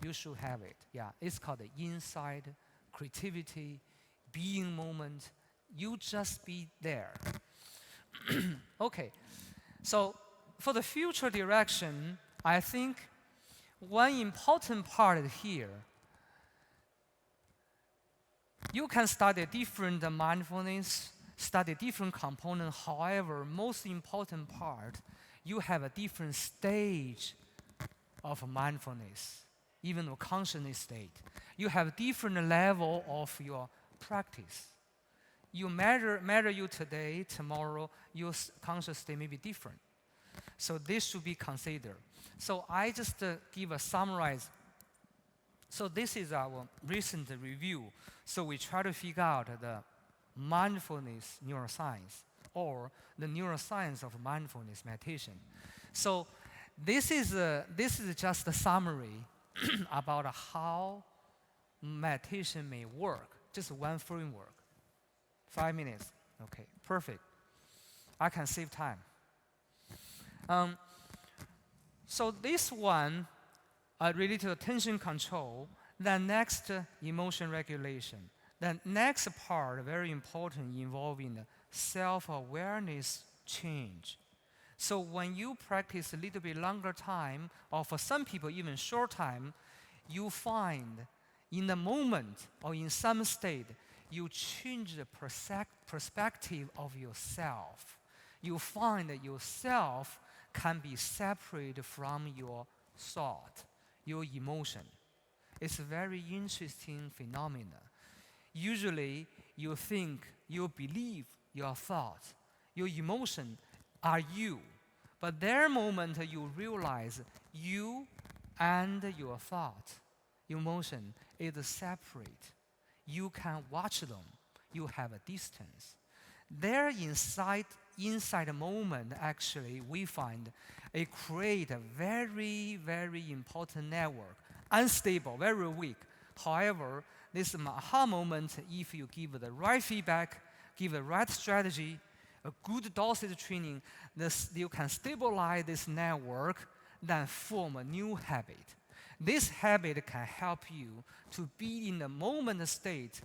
You should have it. Yeah, it's called the insight, creativity, being moment. You just be there. Okay, so for the future direction, I think one important part here, you can study different mindfulness, study different components. However, most important part, you have a different stage of mindfulness, even a consciousness state. You have different level of your practice. You measure you today, tomorrow, your conscious state may be different. So this should be considered. So I just give a summarize. So this is our recent review. So we try to figure out the mindfulness neuroscience or the neuroscience of mindfulness meditation. So this is just a summary about how meditation may work. Just one framework. 5 minutes. Okay, perfect. I can save time. So this one related to attention control. Then next, emotion regulation. Then next part, very important, involving self-awareness change. So when you practice a little bit longer time, or for some people even short time, you find in the moment or in some state, you change the perspective of yourself. You find that yourself can be separated from your thought, your emotion. It's a very interesting phenomenon. Usually, you think, you believe your thoughts, your emotion are you. But there moment you realize you and your thought, emotion is separate. You can watch them. You have a distance. There inside a moment, actually, we find it create a very, very important network. Unstable, very weak. However, this aha moment, if you give the right feedback, give the right strategy, a good dosage training, you can stabilize this network, then form a new habit. This habit can help you to be in the moment state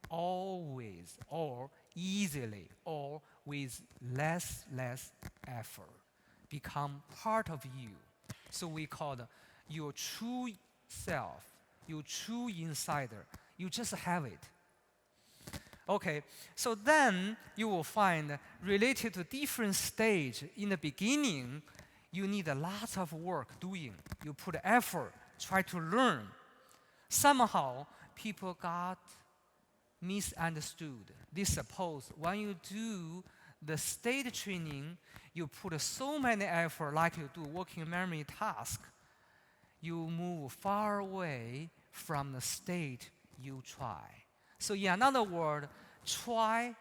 always, or easily, or with less effort. Become part of you. So we call it your true self, your true insider. You just have it. Okay, so then you will find related to different stage. In the beginning, you need a lot of work doing. You put effort, try to learn. Somehow, people got misunderstood. They suppose when you do the state training, you put so many effort like you do working memory task, you move far away from the state you try. So in another word, try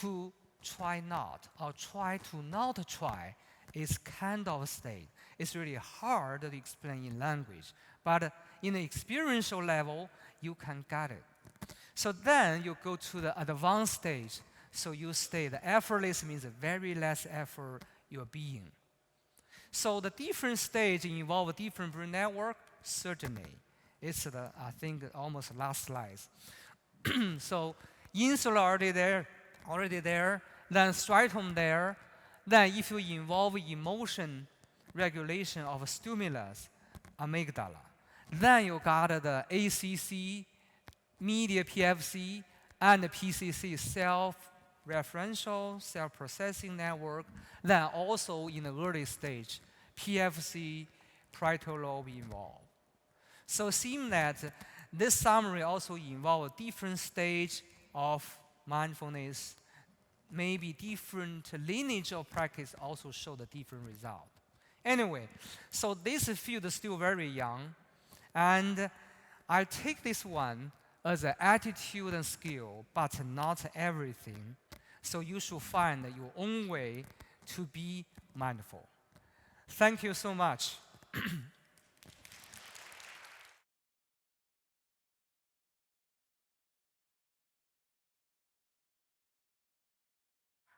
to try not, or try to not try is kind of a state. It's really hard to explain in language, but in the experiential level, you can get it. So then you go to the advanced stage. So you stay, the effortless means very less effort you're being. So the different stage involve different brain network, certainly. It's the, I think, almost last slide. So insula already there, then striatum there. Then if you involve emotion regulation of stimulus, amygdala, then you got the ACC, media PFC, and the PCC, self-referential, self-processing network. Then also in the early stage, PFC, parietal lobe involved. So it seems that this summary also involves different stage of mindfulness, maybe different lineage of practice also show the different result. Anyway, so this field is still very young, and I take this one as an attitude and skill, but not everything. So you should find your own way to be mindful. Thank you so much.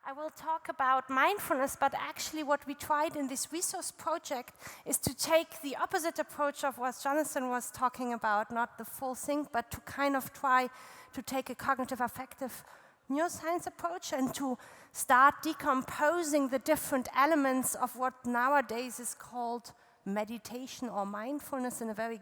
I will talk about mindfulness, but actually what we tried in this resource project is to take the opposite approach of what Jonathan was talking about, not the full thing, but to kind of try to take a cognitive affective neuroscience approach and to start decomposing the different elements of what nowadays is called meditation or mindfulness in a very,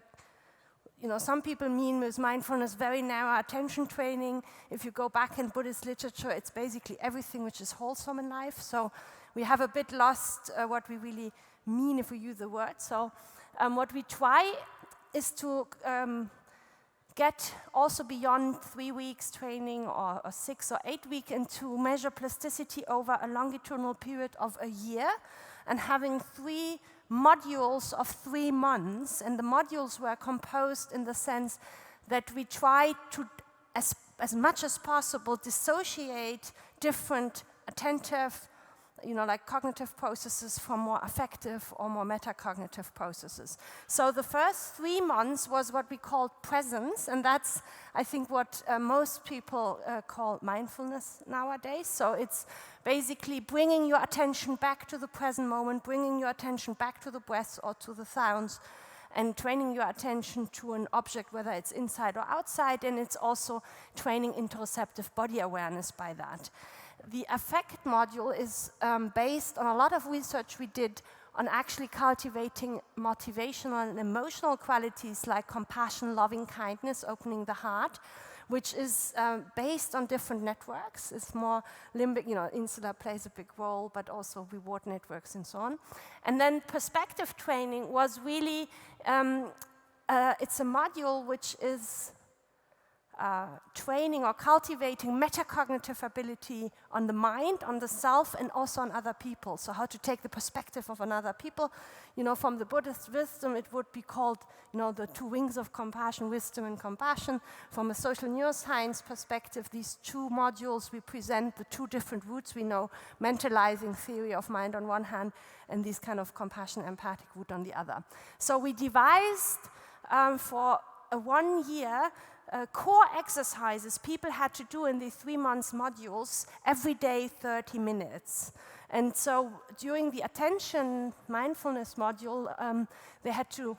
some people mean with mindfulness very narrow attention training. If you go back in Buddhist literature, it's basically everything which is wholesome in life. So we have a bit lost what we really mean if we use the word. So what we try is to get also beyond 3 weeks training or 6 or 8 weeks and to measure plasticity over a longitudinal period of a year and having 3 modules of 3 months, and the modules were composed in the sense that we tried to, as much as possible, dissociate different attentive, like cognitive processes from more affective or more metacognitive processes. So the first 3 months was what we called presence, and that's, I think, what most people call mindfulness nowadays. So it's basically bringing your attention back to the present moment, bringing your attention back to the breath or to the sounds, and training your attention to an object, whether it's inside or outside, and it's also training interoceptive body awareness by that. The affect module is based on a lot of research we did on actually cultivating motivational and emotional qualities like compassion, loving kindness, opening the heart, which is based on different networks. It's more limbic, insula plays a big role, but also reward networks and so on. And then perspective training was really, it's a module which is training or cultivating metacognitive ability on the mind, on the self, and also on other people. So how to take the perspective of another people. From the Buddhist wisdom, it would be called, the 2 wings of compassion, wisdom and compassion. From a social neuroscience perspective, these 2 modules represent the 2 different roots we know, mentalizing theory of mind on one hand, and this kind of compassion, empathic root on the other. So we devised for a 1 year core exercises people had to do in the 3 months modules every day 30 minutes. And so during the attention mindfulness module, they had to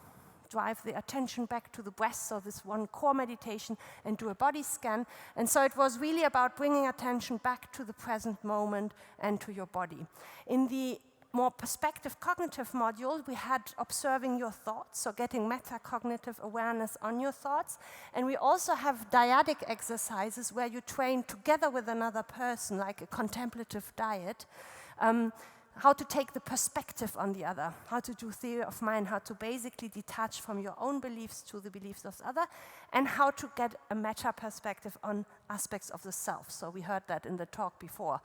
drive the attention back to the breath, so this one core meditation, and do a body scan. And so it was really about bringing attention back to the present moment and to your body. In the more perspective cognitive module, we had observing your thoughts, so getting metacognitive awareness on your thoughts. And we also have dyadic exercises where you train together with another person, like a contemplative diet, how to take the perspective on the other, how to do theory of mind, how to basically detach from your own beliefs to the beliefs of the other, and how to get a meta perspective on aspects of the self. So we heard that in the talk before.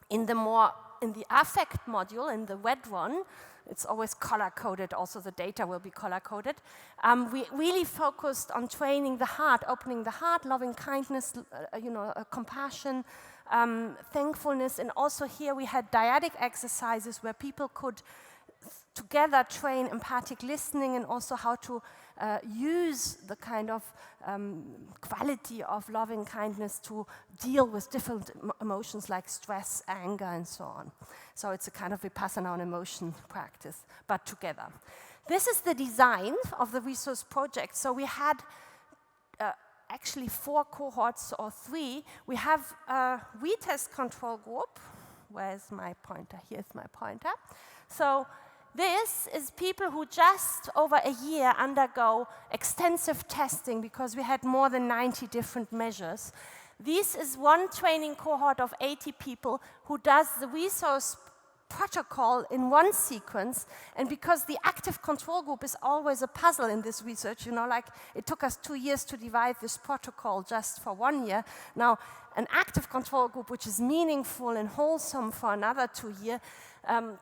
In the affect module, in the red one, it's always color-coded, also the data will be color-coded. We really focused on training the heart, opening the heart, loving kindness, compassion, thankfulness, and also here we had dyadic exercises where people could together train empathic listening and also how to use the kind of quality of loving kindness to deal with different emotions like stress, anger, and so on. So it's a kind of vipassana on emotion practice, but together. This is the design of the resource project. So we had actually 4 cohorts or 3. We have a retest control group. Where's my pointer? Here's my pointer. So this is people who just over a year undergo extensive testing because we had more than 90 different measures. This is one training cohort of 80 people who does the resource protocol in one sequence, and because the active control group is always a puzzle in this research, you know, like it took us 2 years to divide this protocol just for 1 year. Now, an active control group, which is meaningful and wholesome for another 2-year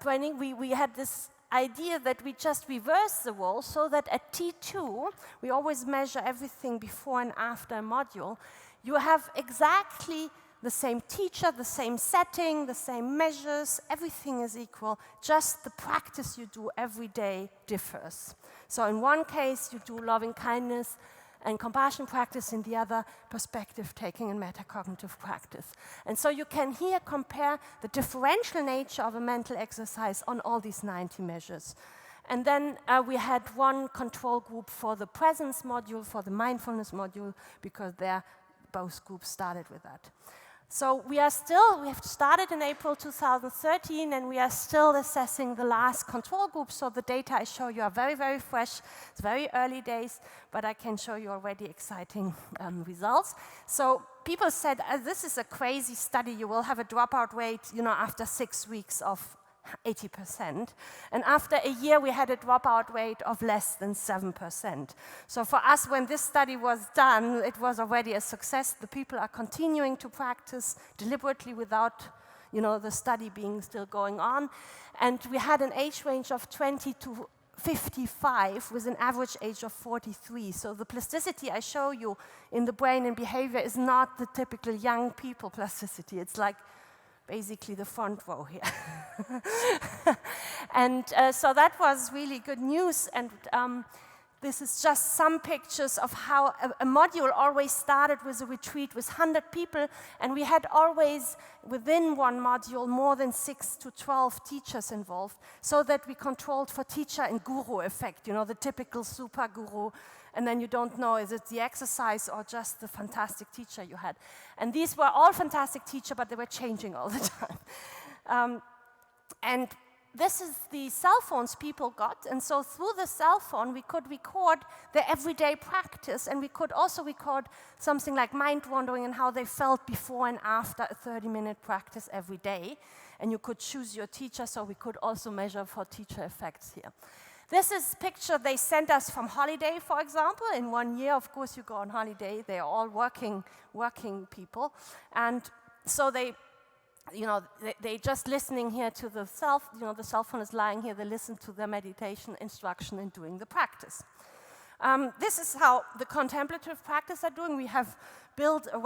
training, we had this idea that we just reverse the role so that at T2, we always measure everything before and after a module. You have exactly the same teacher, the same setting, the same measures, everything is equal, just the practice you do every day differs. So in one case, you do loving kindness and compassion practice, in the other, perspective taking and metacognitive practice. And so you can here compare the differential nature of a mental exercise on all these 90 measures. And then we had one control group for the presence module, for the mindfulness module, because there both groups started with that. So we have started in April 2013, and we are still assessing the last control group. So the data I show you are very, very fresh. It's very early days, but I can show you already exciting results. So people said, this is a crazy study. You will have a dropout rate, you know, after 6 weeks of 80%. And after a year, we had a dropout rate of less than 7%. So for us, when this study was done, it was already a success. The people are continuing to practice deliberately without, you know, the study being still going on. And we had an age range of 20 to 55 with an average age of 43. So the plasticity I show you in the brain and behavior is not the typical young people plasticity. It's like basically the front row here. And so that was really good news. And this is just some pictures of how a module always started with a retreat with 100 people. And we had always, within one module, more than 6 to 12 teachers involved, so that we controlled for teacher and guru effect, you know, the typical super guru. And then you don't know, is it the exercise or just the fantastic teacher you had? And these were all fantastic teachers, but they were changing all the time. And this is the cell phones people got. And so through the cell phone, we could record their everyday practice. And we could also record something like mind wandering and how they felt before and after a 30-minute practice every day. And you could choose your teacher, so we could also measure for teacher effects here. This is a picture they sent us from holiday, for example. In 1 year, of course, you go on holiday. They are all working people. And so they, you know, they just listening here to the the cell phone is lying here. They listen to the meditation instruction and doing the practice. This is how the contemplative practice are doing. We have built a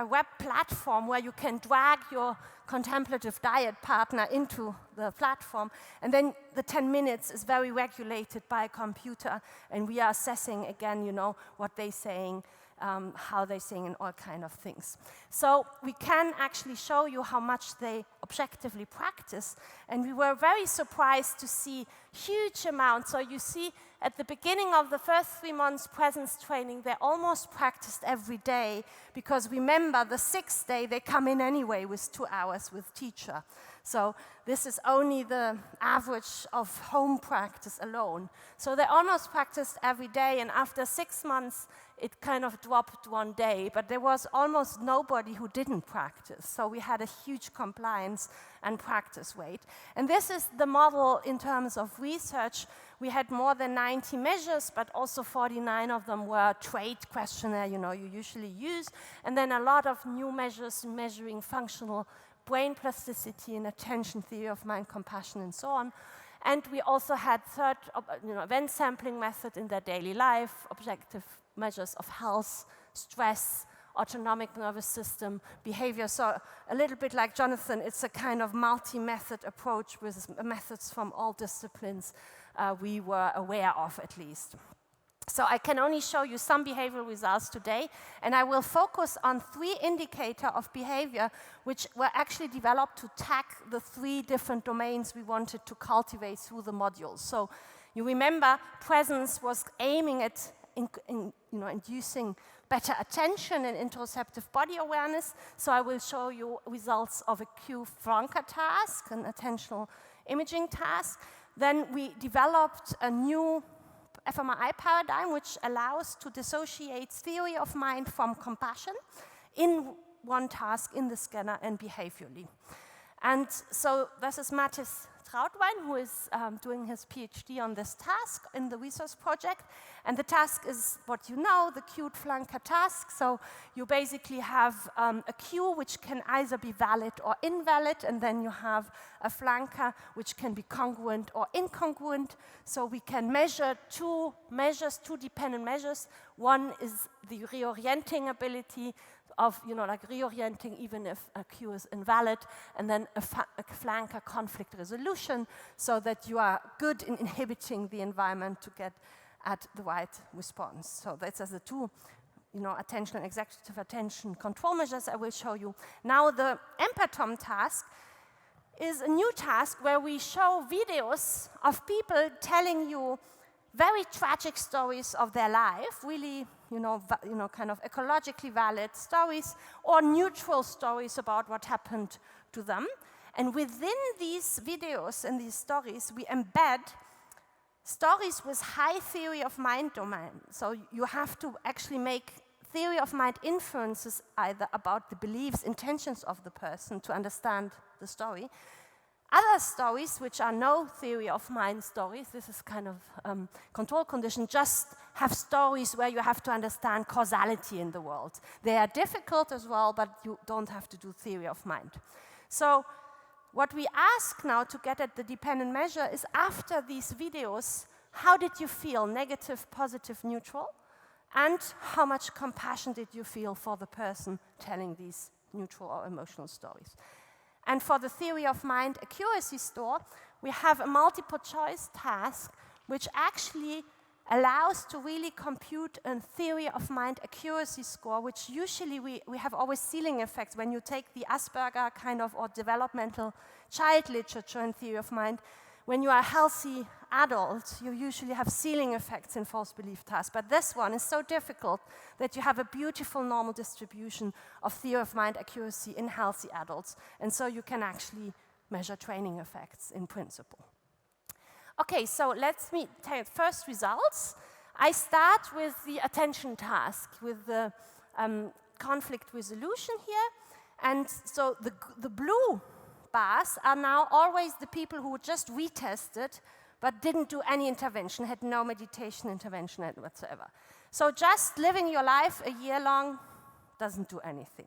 web platform where you can drag your contemplative diet partner into the platform, and then the 10 minutes is very regulated by a computer, and we are assessing again, you know, what they're saying, how they're saying, and all kind of things. So we can actually show you how much they objectively practice, and we were very surprised to see huge amounts. So you see at the beginning of the first 3 months presence training, they almost practiced every day, because remember, the 6th day, they come in anyway with 2 hours with teacher. So this is only the average of home practice alone. So they almost practiced every day, and after 6 months, it kind of dropped 1 day, but there was almost nobody who didn't practice. So we had a huge compliance and practice rate. And this is the model in terms of research. We had more than 90 measures, but also 49 of them were trait questionnaire, you know, you usually use. And then a lot of new measures measuring functional brain plasticity and attention, theory of mind, compassion, and so on. And we also had event sampling method in their daily life, objective measures of health, stress, autonomic nervous system, behavior. So a little bit like Jonathan, it's a kind of multi-method approach with methods from all disciplines we were aware of, at least. So I can only show you some behavioral results today, and I will focus on 3 indicators of behavior which were actually developed to tackle the 3 different domains we wanted to cultivate through the modules. So you remember, presence was aiming at inducing better attention and interoceptive body awareness. So I will show you results of a Q-Franca task, an attentional imaging task. Then we developed a new fMRI paradigm which allows to dissociate theory of mind from compassion in one task in the scanner and behaviorally. And so this is Mathis Trautwein, who is doing his PhD on this task in the resource project. And the task is what you know, the queued flanker task. So you basically have a queue which can either be valid or invalid, and then you have a flanker which can be congruent or incongruent. So we can measure two dependent measures. One is the reorienting ability of, like reorienting even if a queue is invalid, and then a flanker conflict resolution, so that you are good in inhibiting the environment to get at the right response. So that's as the two, attention and executive attention control measures I will show you. Now the EMPATOM task is a new task where we show videos of people telling you very tragic stories of their life, really, kind of ecologically valid stories, or neutral stories about what happened to them. And within these videos and these stories, we embed stories with high theory of mind domain. So you have to actually make theory of mind inferences either about the beliefs, intentions of the person to understand the story. Other stories, which are no theory of mind stories, this is kind of control condition, just have stories where you have to understand causality in the world. They are difficult as well, but you don't have to do theory of mind. So what we ask now to get at the dependent measure is, after these videos, how did you feel, negative, positive, neutral? And how much compassion did you feel for the person telling these neutral or emotional stories? And for the theory of mind accuracy score, we have a multiple choice task which actually allows to really compute a theory of mind accuracy score, which usually we have always ceiling effects. When you take the Asperger kind of or developmental child literature in theory of mind, when you are a healthy adult, you usually have ceiling effects in false belief tasks. But this one is so difficult that you have a beautiful normal distribution of theory of mind accuracy in healthy adults. And so you can actually measure training effects in principle. Okay, so let me take first results. I start with the attention task, with the conflict resolution here. And so the blue bars are now always the people who just retested but didn't do any intervention, had no meditation intervention whatsoever. So just living your life a year long doesn't do anything.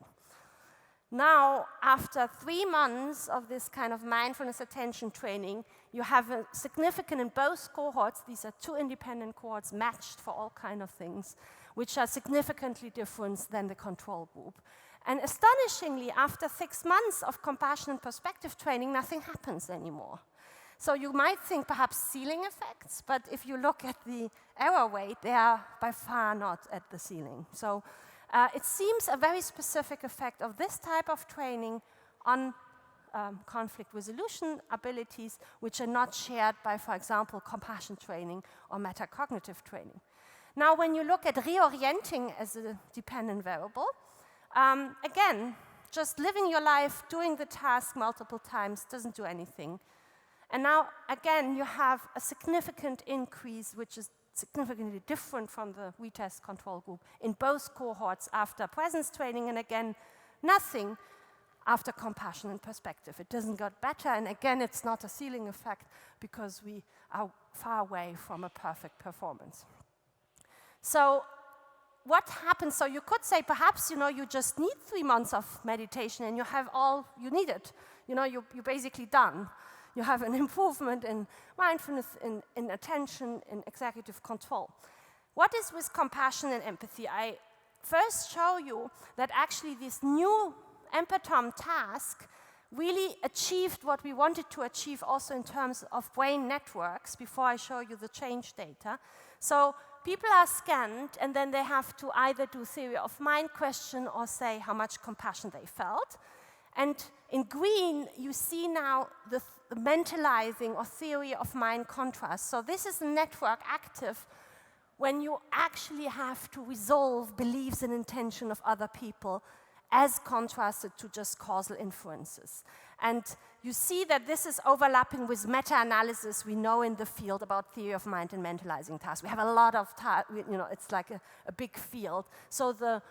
Now, after 3 months of this kind of mindfulness attention training, you have a significant in both cohorts, these are 2 independent cohorts matched for all kinds of things, which are significantly different than the control group. And astonishingly, after 6 months of compassion and perspective training, nothing happens anymore. So you might think perhaps ceiling effects, but if you look at the error weight, they are by far not at the ceiling. So it seems a very specific effect of this type of training on conflict resolution abilities, which are not shared by, for example, compassion training or metacognitive training. Now, when you look at reorienting as a dependent variable, again, just living your life, doing the task multiple times doesn't do anything. And now, again, you have a significant increase, which is significantly different from the retest control group in both cohorts after presence training, and again, nothing after compassion and perspective. It doesn't get better, and again, it's not a ceiling effect because we are far away from a perfect performance. So what happens? So you could say perhaps, you just need 3 months of meditation and you have all you needed. You're basically done. You have an improvement in mindfulness, in attention, in executive control. What is with compassion and empathy? I first show you that actually this new EMPATOM task really achieved what we wanted to achieve also in terms of brain networks before I show you the change data. So people are scanned and then they have to either do theory of mind question or say how much compassion they felt. And in green, you see now the mentalizing or theory of mind contrast. So this is a network active when you actually have to resolve beliefs and intention of other people as contrasted to just causal inferences. And you see that this is overlapping with meta-analysis we know in the field about theory of mind and mentalizing tasks. We have a lot of, it's like a big field. So the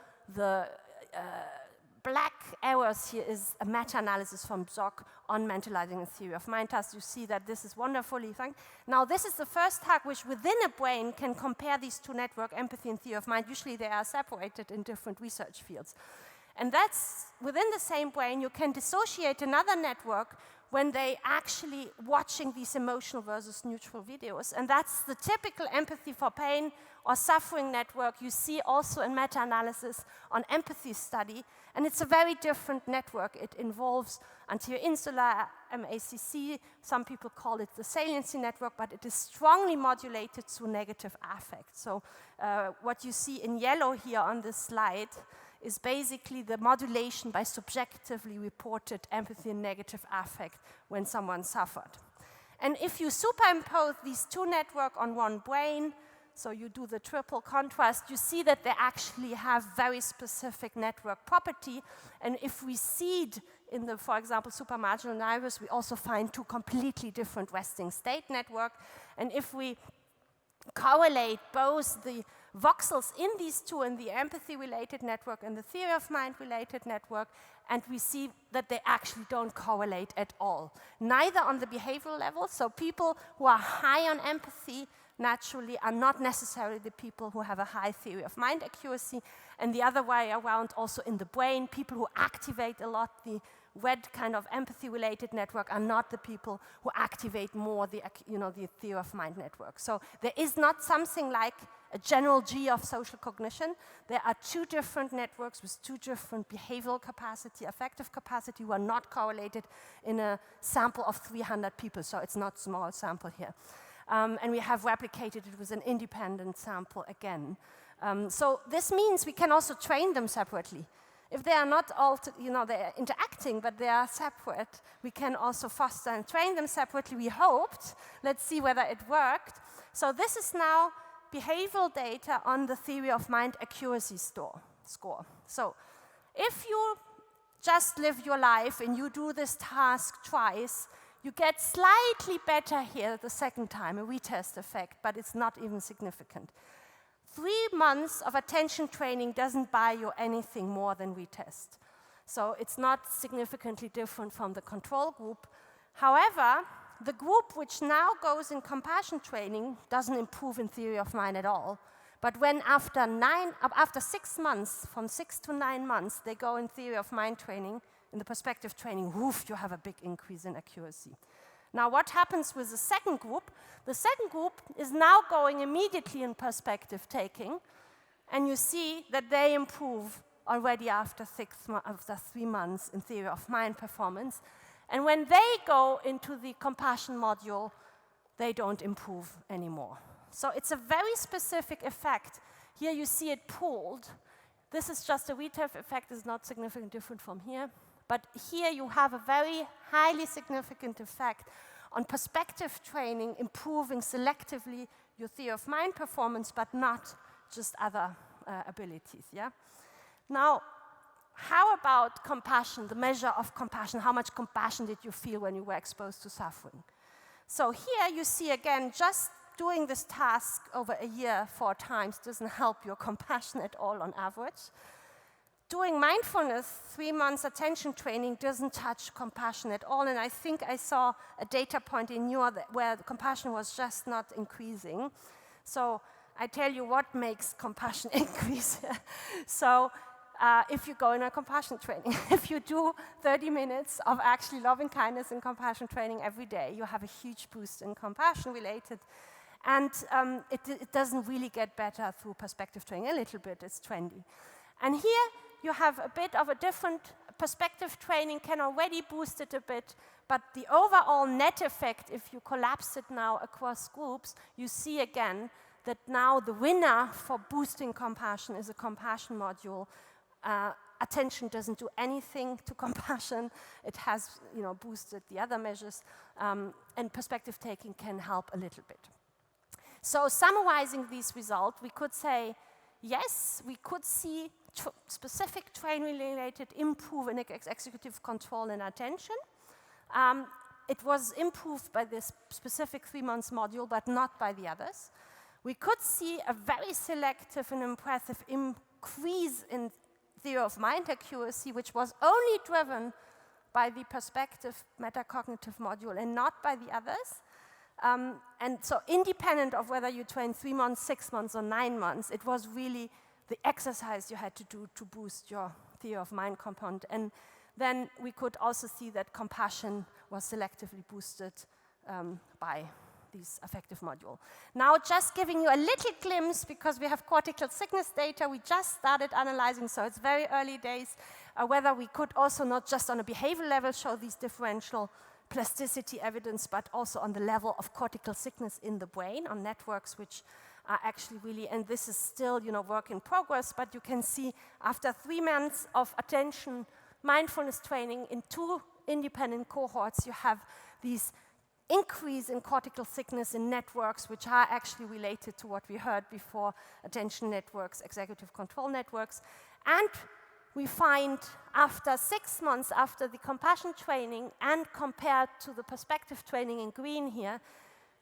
black arrows here is a meta-analysis from Zock on mentalizing a theory of mind task. You see that this is wonderfully fun. Now, this is the first task which within a brain can compare these two networks, empathy and theory of mind. Usually they are separated in different research fields. And that's within the same brain, you can dissociate another network when they actually watching these emotional versus neutral videos. And that's the typical empathy for pain or suffering network you see also in meta-analysis on empathy study. And it's a very different network. It involves anterior insular, MACC. Some people call it the saliency network, but it is strongly modulated through negative affect. So what you see in yellow here on this slide is basically the modulation by subjectively reported empathy and negative affect when someone suffered. And if you superimpose these two networks on one brain, so you do the triple contrast, you see that they actually have very specific network property. And if we seed in the, for example, supramarginal nervous, we also find two completely different resting state network. And if we correlate both the voxels in these two, in the empathy-related network and the theory of mind-related network, and we see that they actually don't correlate at all. Neither on the behavioral level, so people who are high on empathy naturally are not necessarily the people who have a high theory of mind accuracy, and the other way around also in the brain, people who activate a lot the red kind of empathy-related network are not the people who activate more the, the theory of mind network. So there is not something like a general G of social cognition. There are two different networks with two different behavioral capacity, affective capacity, who are not correlated in a sample of 300 people, so it's not a small sample here. And we have replicated it with an independent sample again. So this means we can also train them separately. If they are not all, they're interacting, but they are separate, we can also foster and train them separately, we hoped. Let's see whether it worked. So this is now behavioral data on the theory of mind accuracy score. So if you just live your life and you do this task twice, you get slightly better here the second time, a retest effect, but it's not even significant. 3 months of attention training doesn't buy you anything more than retest. So it's not significantly different from the control group. However, the group which now goes in compassion training doesn't improve in theory of mind at all. But when after 6 months, from 6 to 9 months, they go in theory of mind training, in the perspective training, woof, you have a big increase in accuracy. Now, what happens with the second group? The second group is now going immediately in perspective taking, and you see that they improve already after 3 months in theory of mind performance. And when they go into the compassion module, they don't improve anymore. So it's a very specific effect. Here you see it pooled. This is just a retest effect, is not significantly different from here. But here you have a very highly significant effect on perspective training, improving selectively your theory of mind performance, but not just other abilities. Yeah? Now, how about compassion, the measure of compassion? How much compassion did you feel when you were exposed to suffering? So here you see again, just doing this task over a year 4 times doesn't help your compassion at all on average. Doing mindfulness, 3 months attention training doesn't touch compassion at all, and I think I saw a data point in where the compassion was just not increasing. So I tell you what makes compassion increase. So if you go in a compassion training, if you do 30 minutes of actually loving kindness and compassion training every day, you have a huge boost in compassion related. And it doesn't really get better through perspective training, a little bit, it's trendy. And here you have a bit of a different perspective training, can already boost it a bit, but the overall net effect, if you collapse it now across groups, you see again that now the winner for boosting compassion is a compassion module. Attention doesn't do anything to compassion. It has boosted the other measures, and perspective taking can help a little bit. So summarizing these results, we could say, yes, we could see specific train-related improvement in executive control and attention. It was improved by this specific 3 months module, but not by the others. We could see a very selective and impressive increase in theory of mind accuracy, which was only driven by the perspective metacognitive module and not by the others. And so independent of whether you train 3 months, 6 months, or 9 months, it was really the exercise you had to do to boost your theory of mind component. And then we could also see that compassion was selectively boosted by this affective module. Now, just giving you a little glimpse, because we have cortical thickness data, we just started analyzing, so it's very early days, whether we could also not just on a behavioral level show these differential plasticity evidence, but also on the level of cortical thickness in the brain, on networks which are actually really, and this is still, work in progress, but you can see after 3 months of attention mindfulness training in 2 independent cohorts, you have these increase in cortical thickness in networks which are actually related to what we heard before, attention networks, executive control networks. And we find after 6 months after the compassion training and compared to the perspective training in green here,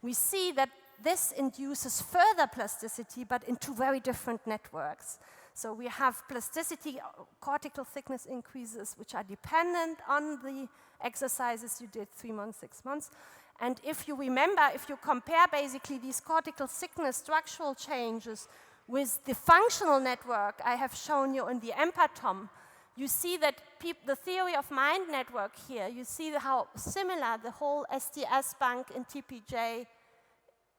we see that this induces further plasticity, but in 2 very different networks. So we have plasticity, cortical thickness increases, which are dependent on the exercises you did 3 months, 6 months. And if you remember, if you compare basically these cortical thickness structural changes with the functional network I have shown you in the EMPATOM, you see that the theory of mind network here, you see how similar the whole STS bank in TPJ.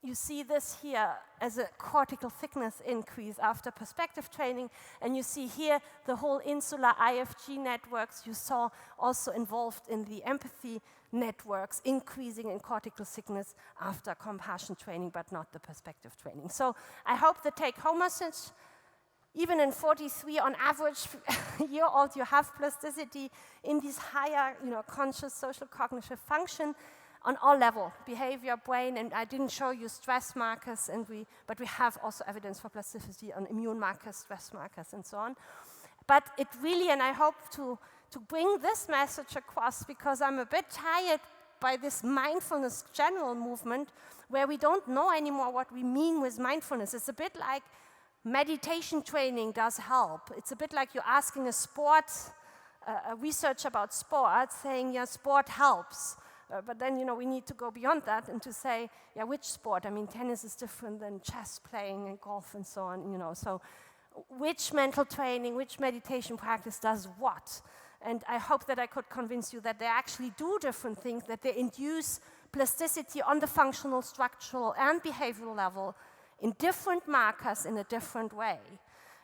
You see this here as a cortical thickness increase after perspective training, and you see here the whole insular IFG networks you saw also involved in the empathy networks increasing in cortical thickness after compassion training, but not the perspective training. So I hope the take-home message, even in 43 on average year-old, you have plasticity in these higher, conscious social cognitive function on all levels, behavior, brain, and I didn't show you stress markers, but we have also evidence for plasticity on immune markers, stress markers, and so on. But it really, and I hope to bring this message across, because I'm a bit tired by this mindfulness general movement, where we don't know anymore what we mean with mindfulness. It's a bit like meditation training does help. It's a bit like you're asking a research about sports, saying, yeah, sport helps. But then, we need to go beyond that and to say, yeah, which sport? I mean, tennis is different than chess playing and golf and so on, So which mental training, which meditation practice does what? And I hope that I could convince you that they actually do different things, that they induce plasticity on the functional, structural, and behavioral level in different markers in a different way.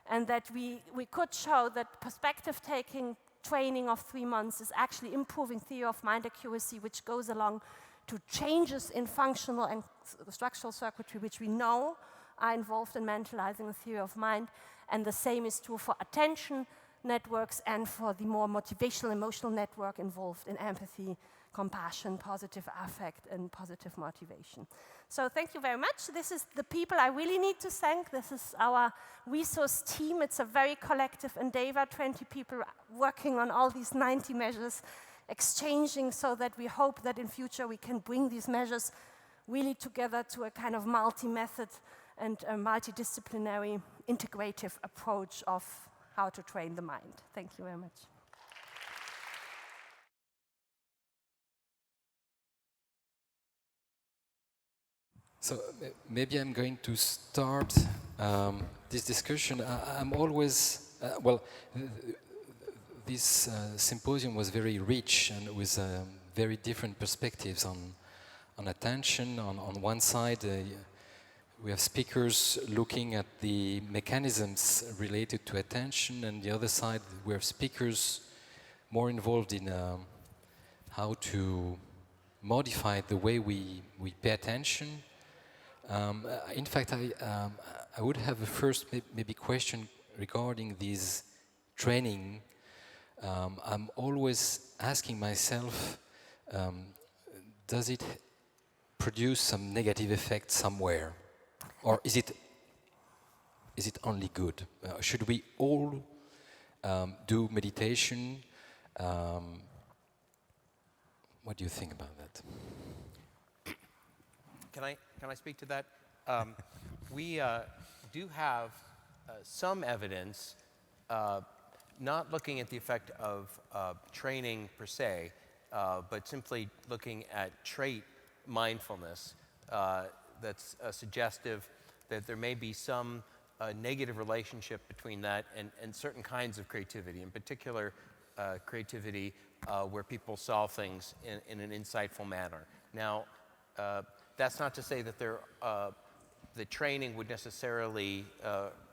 And that we could show that perspective taking training of 3 months is actually improving theory of mind accuracy, which goes along to changes in functional and structural circuitry, which we know are involved in mentalizing the theory of mind. And the same is true for attention networks and for the more motivational, emotional network involved in empathy, compassion, positive affect, and positive motivation. So thank you very much. This is the people I really need to thank. This is our resource team. It's a very collective endeavor, 20 people working on all these 90 measures, exchanging so that we hope that in future we can bring these measures really together to a kind of multi-method and a multidisciplinary integrative approach of how to train the mind. Thank you very much. So maybe I'm going to start this discussion. I'm always, this symposium was very rich and with very different perspectives on attention. On one side, we have speakers looking at the mechanisms related to attention, and the other side, we have speakers more involved in how to modify the way we pay attention. In fact, I would have a first maybe question regarding this training. I'm always asking myself, does it produce some negative effect somewhere? Or is it only good? Should we all do meditation? What do you think about that? Can I speak to that? We do have some evidence not looking at the effect of training per se, but simply looking at trait mindfulness that's suggestive that there may be some negative relationship between that and certain kinds of creativity, in particular creativity where people solve things in an insightful manner. Now, that's not to say that the training would necessarily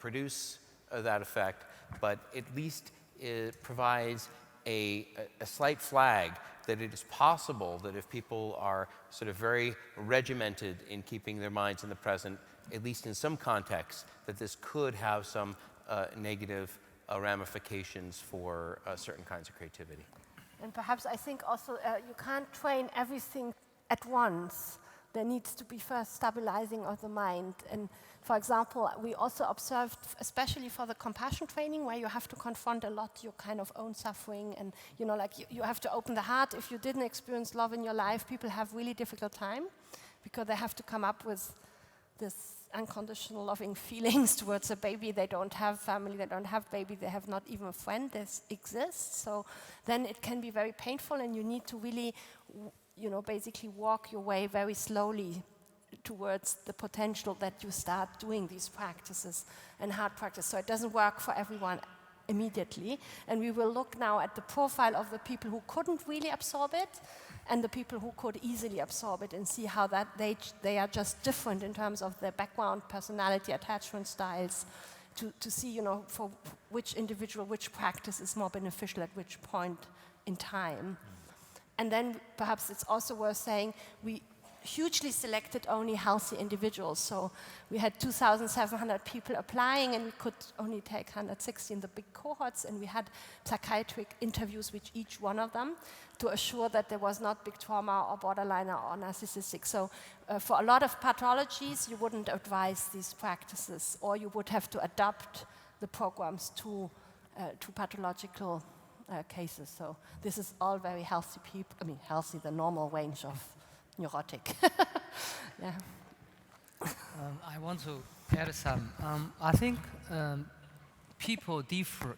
produce that effect, but at least it provides a slight flag that it is possible that if people are sort of very regimented in keeping their minds in the present, at least in some contexts, that this could have some negative ramifications for certain kinds of creativity. And perhaps I think also you can't train everything at once. There needs to be first stabilizing of the mind. And for example, we also observed, especially for the compassion training, where you have to confront a lot your kind of own suffering, and you have to open the heart. If you didn't experience love in your life, people have really difficult time because they have to come up with this unconditional loving feelings towards a baby. They don't have family, they don't have baby, they have not even a friend. This exists. So then it can be very painful, and you need to really basically walk your way very slowly towards the potential that you start doing these practices and hard practice. So it doesn't work for everyone immediately. And we will look now at the profile of the people who couldn't really absorb it and the people who could easily absorb it, and see how that they are just different in terms of their background, personality, attachment styles, to see, for which individual, which practice is more beneficial at which point in time. And then perhaps it's also worth saying we hugely selected only healthy individuals. So we had 2,700 people applying, and we could only take 160 in the big cohorts, and we had psychiatric interviews with each one of them to assure that there was not big trauma or borderline or narcissistic. So for a lot of pathologies, you wouldn't advise these practices, or you would have to adapt the programs to pathological cases. So this is all very healthy people, healthy, the normal range of neurotic. Yeah. I want to add some. I think people differ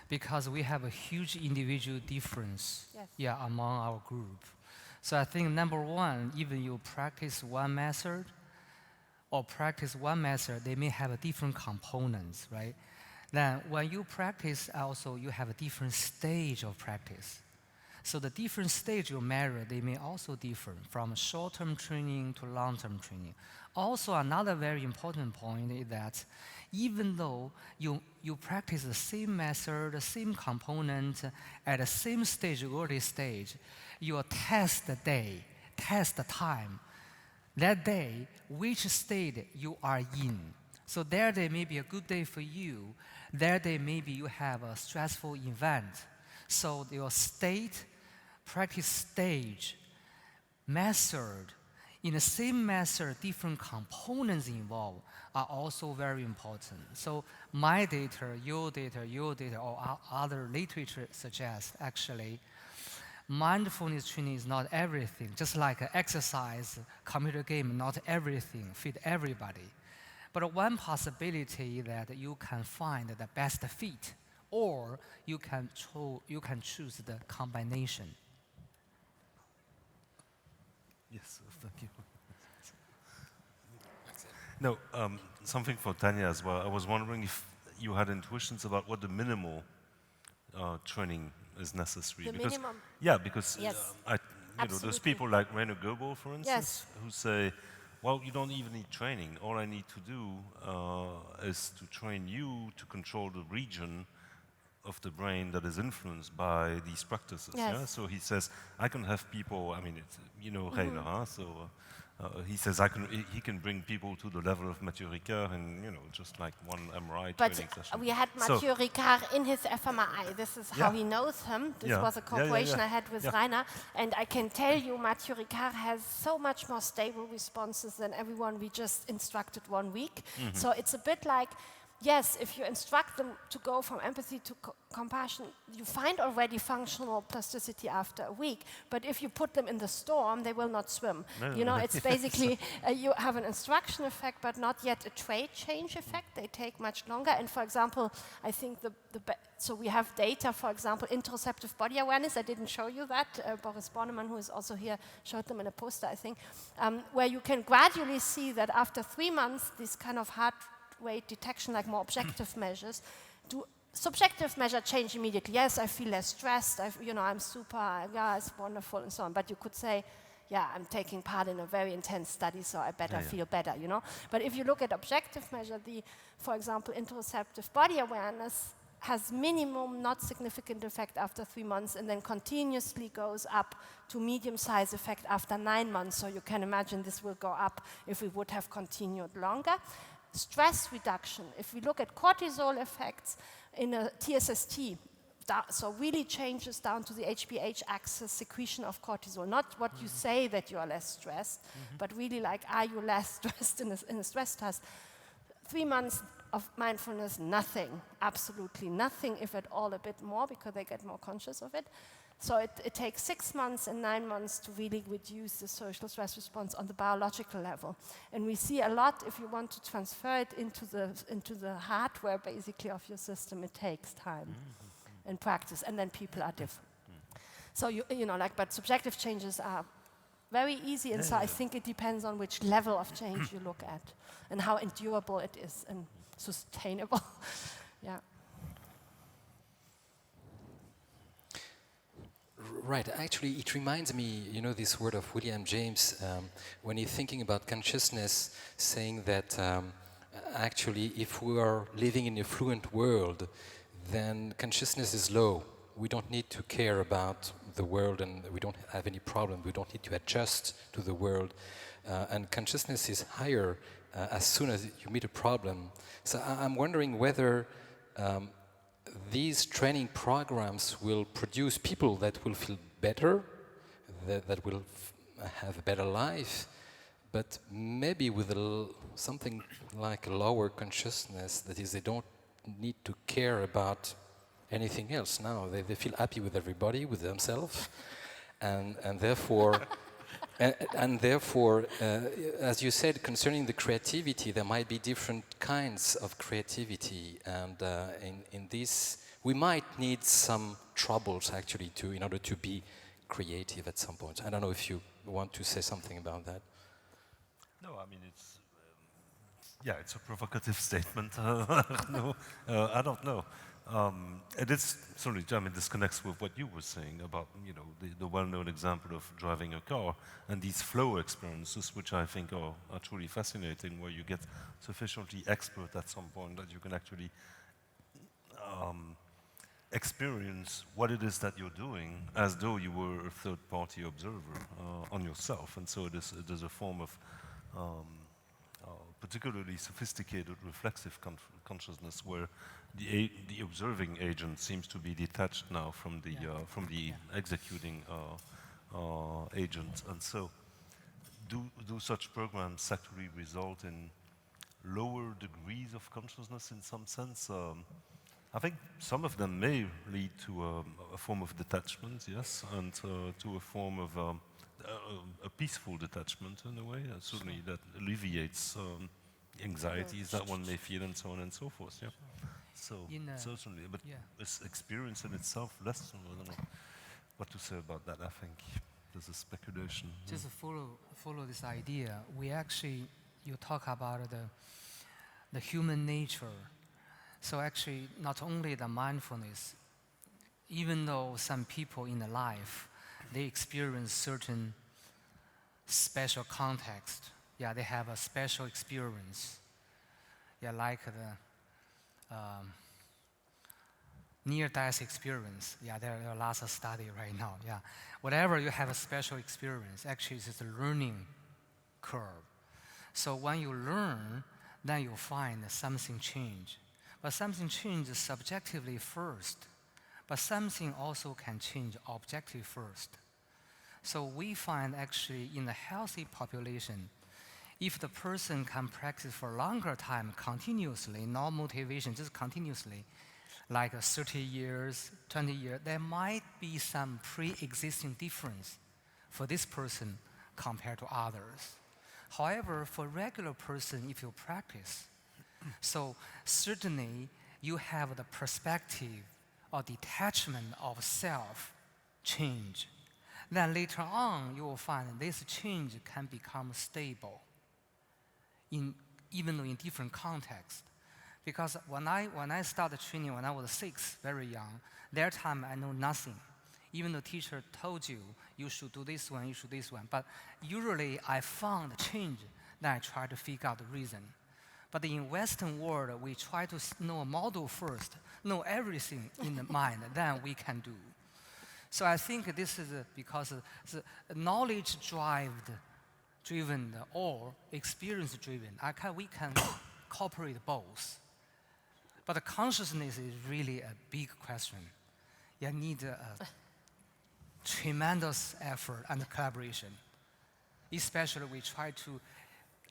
because we have a huge individual difference among our group. So I think number one, even you practice one method, they may have different components, right? Then when you practice also, you have a different stage of practice. So the different stage you measure, they may also differ from short-term training to long-term training. Also, another very important point is that even though you practice the same method, the same component at the same stage, early stage, your test the time, that day, which state you are in. So that day may be a good day for you. That day maybe you have a stressful event. So your state, practice stage, method, in the same method, different components involved are also very important. So my data, your data, or other literature suggests actually mindfulness training is not everything. Just like exercise, computer game, not everything fit everybody. But one possibility that you can find the best fit, or you can choose the combination. Yes, thank you. No, something for Tanya as well. I was wondering if you had intuitions about what the minimal training is necessary. The minimum? Yeah, because yes. There's people like René Goebel, for instance, yes. who say, well, you don't even need training. All I need to do is to train you to control the region of the brain that is influenced by these practices. Yes. Yeah? So he says, I can have people, it's, Reiner, huh? So he says he can bring people to the level of Mathieu Ricard in, just like one MRI training session. But we had Mathieu Ricard in his fMRI. This is how he knows him. This was a cooperation I had with Rainer. And I can tell you, Mathieu Ricard has so much more stable responses than everyone we just instructed 1 week. Mm-hmm. So it's a bit like, yes, if you instruct them to go from empathy to compassion, you find already functional plasticity after a week. But if you put them in the storm, they will not swim. You know, it's basically you have an instruction effect, but not yet a trait change effect. They take much longer. And for example, I think so we have data, for example, interoceptive body awareness. I didn't show you that. Boris Bornemann, who is also here, showed them in a poster, I think, where you can gradually see that after 3 months, this kind of heart rate detection, like more objective measures, do subjective measure change immediately. Yes, I feel less stressed. I'm super, yeah, it's wonderful and so on. But you could say, yeah, I'm taking part in a very intense study, so I better feel better, you know. But if you look at objective measure, for example, interoceptive body awareness has minimum, not significant effect after 3 months, and then continuously goes up to medium-size effect after 9 months. So you can imagine this will go up if we would have continued longer. Stress reduction, if we look at cortisol effects in a TSST, so really changes down to the HPH axis secretion of cortisol, not what you say that you are less stressed, but really like, are you less stressed in a stress test? 3 months of mindfulness, nothing, absolutely nothing, if at all a bit more, because they get more conscious of it. So it takes 6 months and 9 months to really reduce the social stress response on the biological level. And we see a lot, if you want to transfer it into the hardware, basically, of your system, it takes time and practice, and then people are different. So, but subjective changes are very easy, and so I think it depends on which level of change you look at and how endurable it is and sustainable. Yeah. Right, actually it reminds me, this word of William James, when he's thinking about consciousness, saying that actually if we are living in a fluent world, then consciousness is low. We don't need to care about the world, and we don't have any problem. We don't need to adjust to the world. And consciousness is higher as soon as you meet a problem. So I'm wondering whether these training programs will produce people that will feel better, that will have a better life, but maybe with something like a lower consciousness, that is, they don't need to care about anything else now. They feel happy with everybody, with themselves, and therefore, as you said, concerning the creativity, there might be different kinds of creativity, and in this, we might need some troubles actually in order to be creative at some point. I don't know if you want to say something about that. No, I mean it's a provocative statement. No, I don't know. And it's certainly, this connects with what you were saying about, the well-known example of driving a car and these flow experiences, which I think are truly fascinating, where you get sufficiently expert at some point that you can actually experience what it is that you're doing as though you were a third-party observer on yourself. And so it is a form of particularly sophisticated reflexive consciousness, where the observing agent seems to be detached now from the executing agent. And so do such programs actually result in lower degrees of consciousness in some sense? I think some of them may lead to a form of detachment, yes, and to a form of a peaceful detachment in a way, certainly that alleviates anxieties that one may feel and so on and so forth, yeah. So, certainly, but it's experience in itself, less, I don't know what to say about that. I think there's a speculation. Just follow this idea. You talk about the human nature. So actually, not only the mindfulness, even though some people in their life, they experience certain special context. Yeah, they have a special experience. Yeah, like the near-death experience. Yeah, there are lots of study right now. Yeah, whatever you have a special experience, actually it's a learning curve. So when you learn, then you find something change. But something changes subjectively first. But something also can change objectively first. So we find actually in the healthy population, If the person can practice for a longer time continuously, no motivation, just continuously, like 30 years, 20 years, there might be some pre-existing difference for this person compared to others. However, for regular person, if you practice, so certainly you have the perspective or detachment of self change. Then later on, you will find this change can become stable, even though in different contexts. Because when I started training when I was 6, very young, that time I know nothing. Even the teacher told you, you should do this one, you should do this one. But usually I found change, then I try to figure out the reason. But in Western world, we try to know a model first, know everything in the mind, then we can do. So I think this is because the knowledge driven or experience driven. We can cooperate both. But the consciousness is really a big question. You need a tremendous effort and collaboration. Especially we try to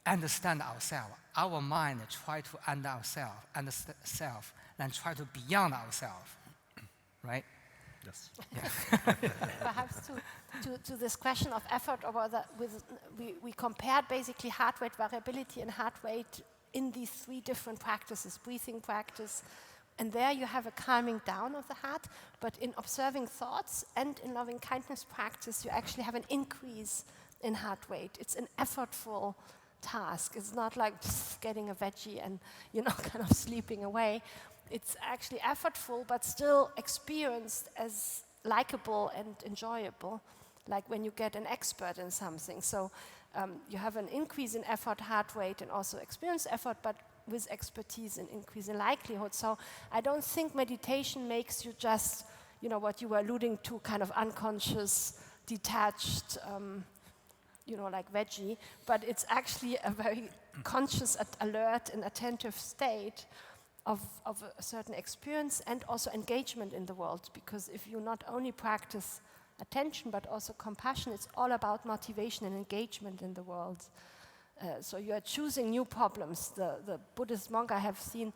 understand ourselves. Our mind try to understand ourselves, and try to beyond ourselves, right? Yes. Perhaps to this question of effort, or whether we compared basically heart rate variability and heart rate in these 3 different practices, breathing practice, and there you have a calming down of the heart, but in observing thoughts and in loving kindness practice, you actually have an increase in heart rate. It's an effortful task. It's not like just getting a veggie and, kind of sleeping away. It's actually effortful, but still experienced as likable and enjoyable, like when you get an expert in something. So you have an increase in effort, heart rate, and also experience effort, but with expertise and increase in likelihood. So I don't think meditation makes you just, what you were alluding to, kind of unconscious, detached, like veggie, but it's actually a very conscious, alert, and attentive state of a certain experience and also engagement in the world. Because if you not only practice attention but also compassion, it's all about motivation and engagement in the world. So you are choosing new problems. The Buddhist monk I have seen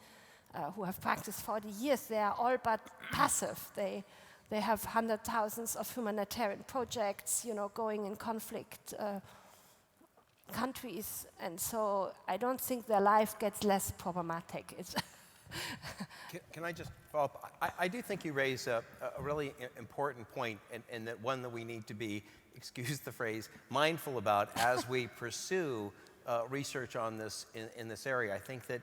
who have practiced 40 years, they are all but passive. They have thousands of humanitarian projects, going in conflict countries, and so I don't think their life gets less problematic. Can I just follow up? I do think you raise a really important point, and that one that we need to be, excuse the phrase, mindful about as we pursue research on this in this area. I think that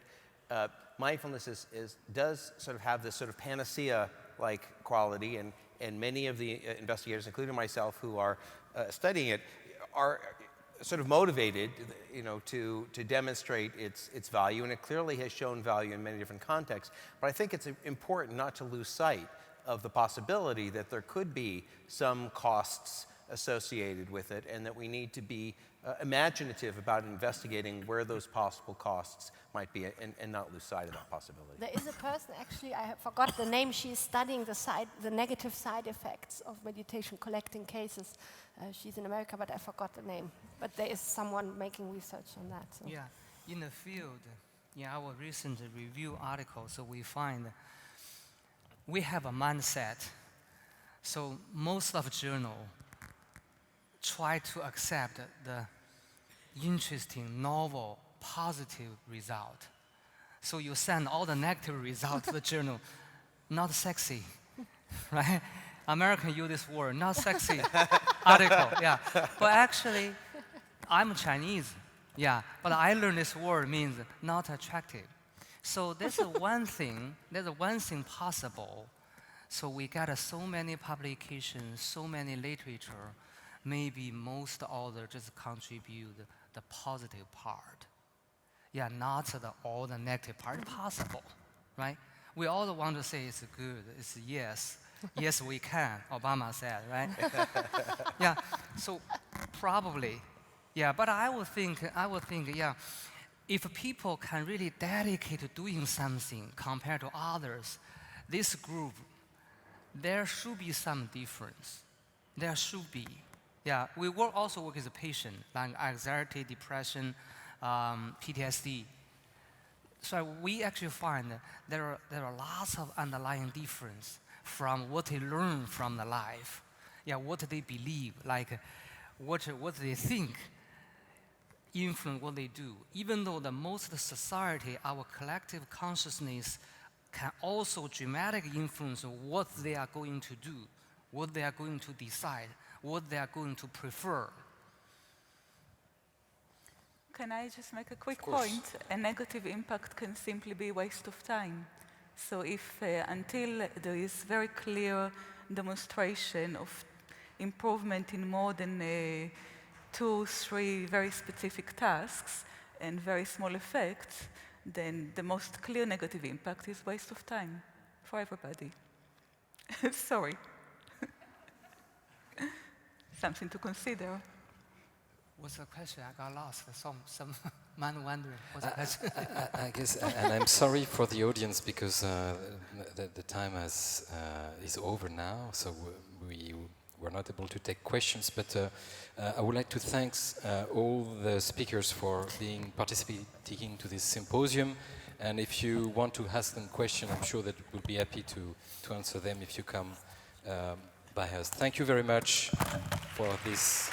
mindfulness does sort of have this sort of panacea-like quality, and many of the investigators, including myself, who are studying it, are sort of motivated, to demonstrate its value, and it clearly has shown value in many different contexts. But I think it's important not to lose sight of the possibility that there could be some costs associated with it, and that we need to be imaginative about investigating where those possible costs might be, and not lose sight of that possibility. There is a person, actually, I forgot the name, she's studying the negative side effects of meditation, collecting cases. She's in America, but I forgot the name. But there is someone making research on that. So. Yeah, in the field, in our recent review article, so we find we have a mindset. So most of journal try to accept the interesting, novel, positive result. So you send all the negative results to the journal, not sexy, right? American use this word, not sexy article, yeah. But actually, I'm Chinese, yeah. But I learned this word means not attractive. So there's one thing possible. So we got so many publications, so many literature. Maybe most authors just contribute the positive part. Yeah, not all the negative part possible, right? We all want to say it's good, it's yes. Yes, we can, Obama said, right? Yeah, so probably, yeah, but I would think, yeah, if people can really dedicate to doing something compared to others, this group, there should be some difference. There should be. Yeah, we also work as a patient, like anxiety, depression, PTSD. So we actually find that there are lots of underlying difference from what they learn from the life. Yeah, what they believe, like what they think influence what they do. Even though the most society, our collective consciousness can also dramatically influence what they are going to do, what they are going to decide, what they are going to prefer. Can I just make a quick point? A negative impact can simply be a waste of time. So if until there is very clear demonstration of improvement in more than 2, 3 very specific tasks and very small effects, then the most clear negative impact is waste of time for everybody. Sorry. Something to consider. What's the question? I got lost. Some man wondering. What's the question? I guess, and I'm sorry for the audience because the time is over now, so we were not able to take questions. But I would like to thank all the speakers for participating to this symposium. And if you want to ask them questions, I'm sure that we'll be happy to answer them if you come by us. Thank you very much for this.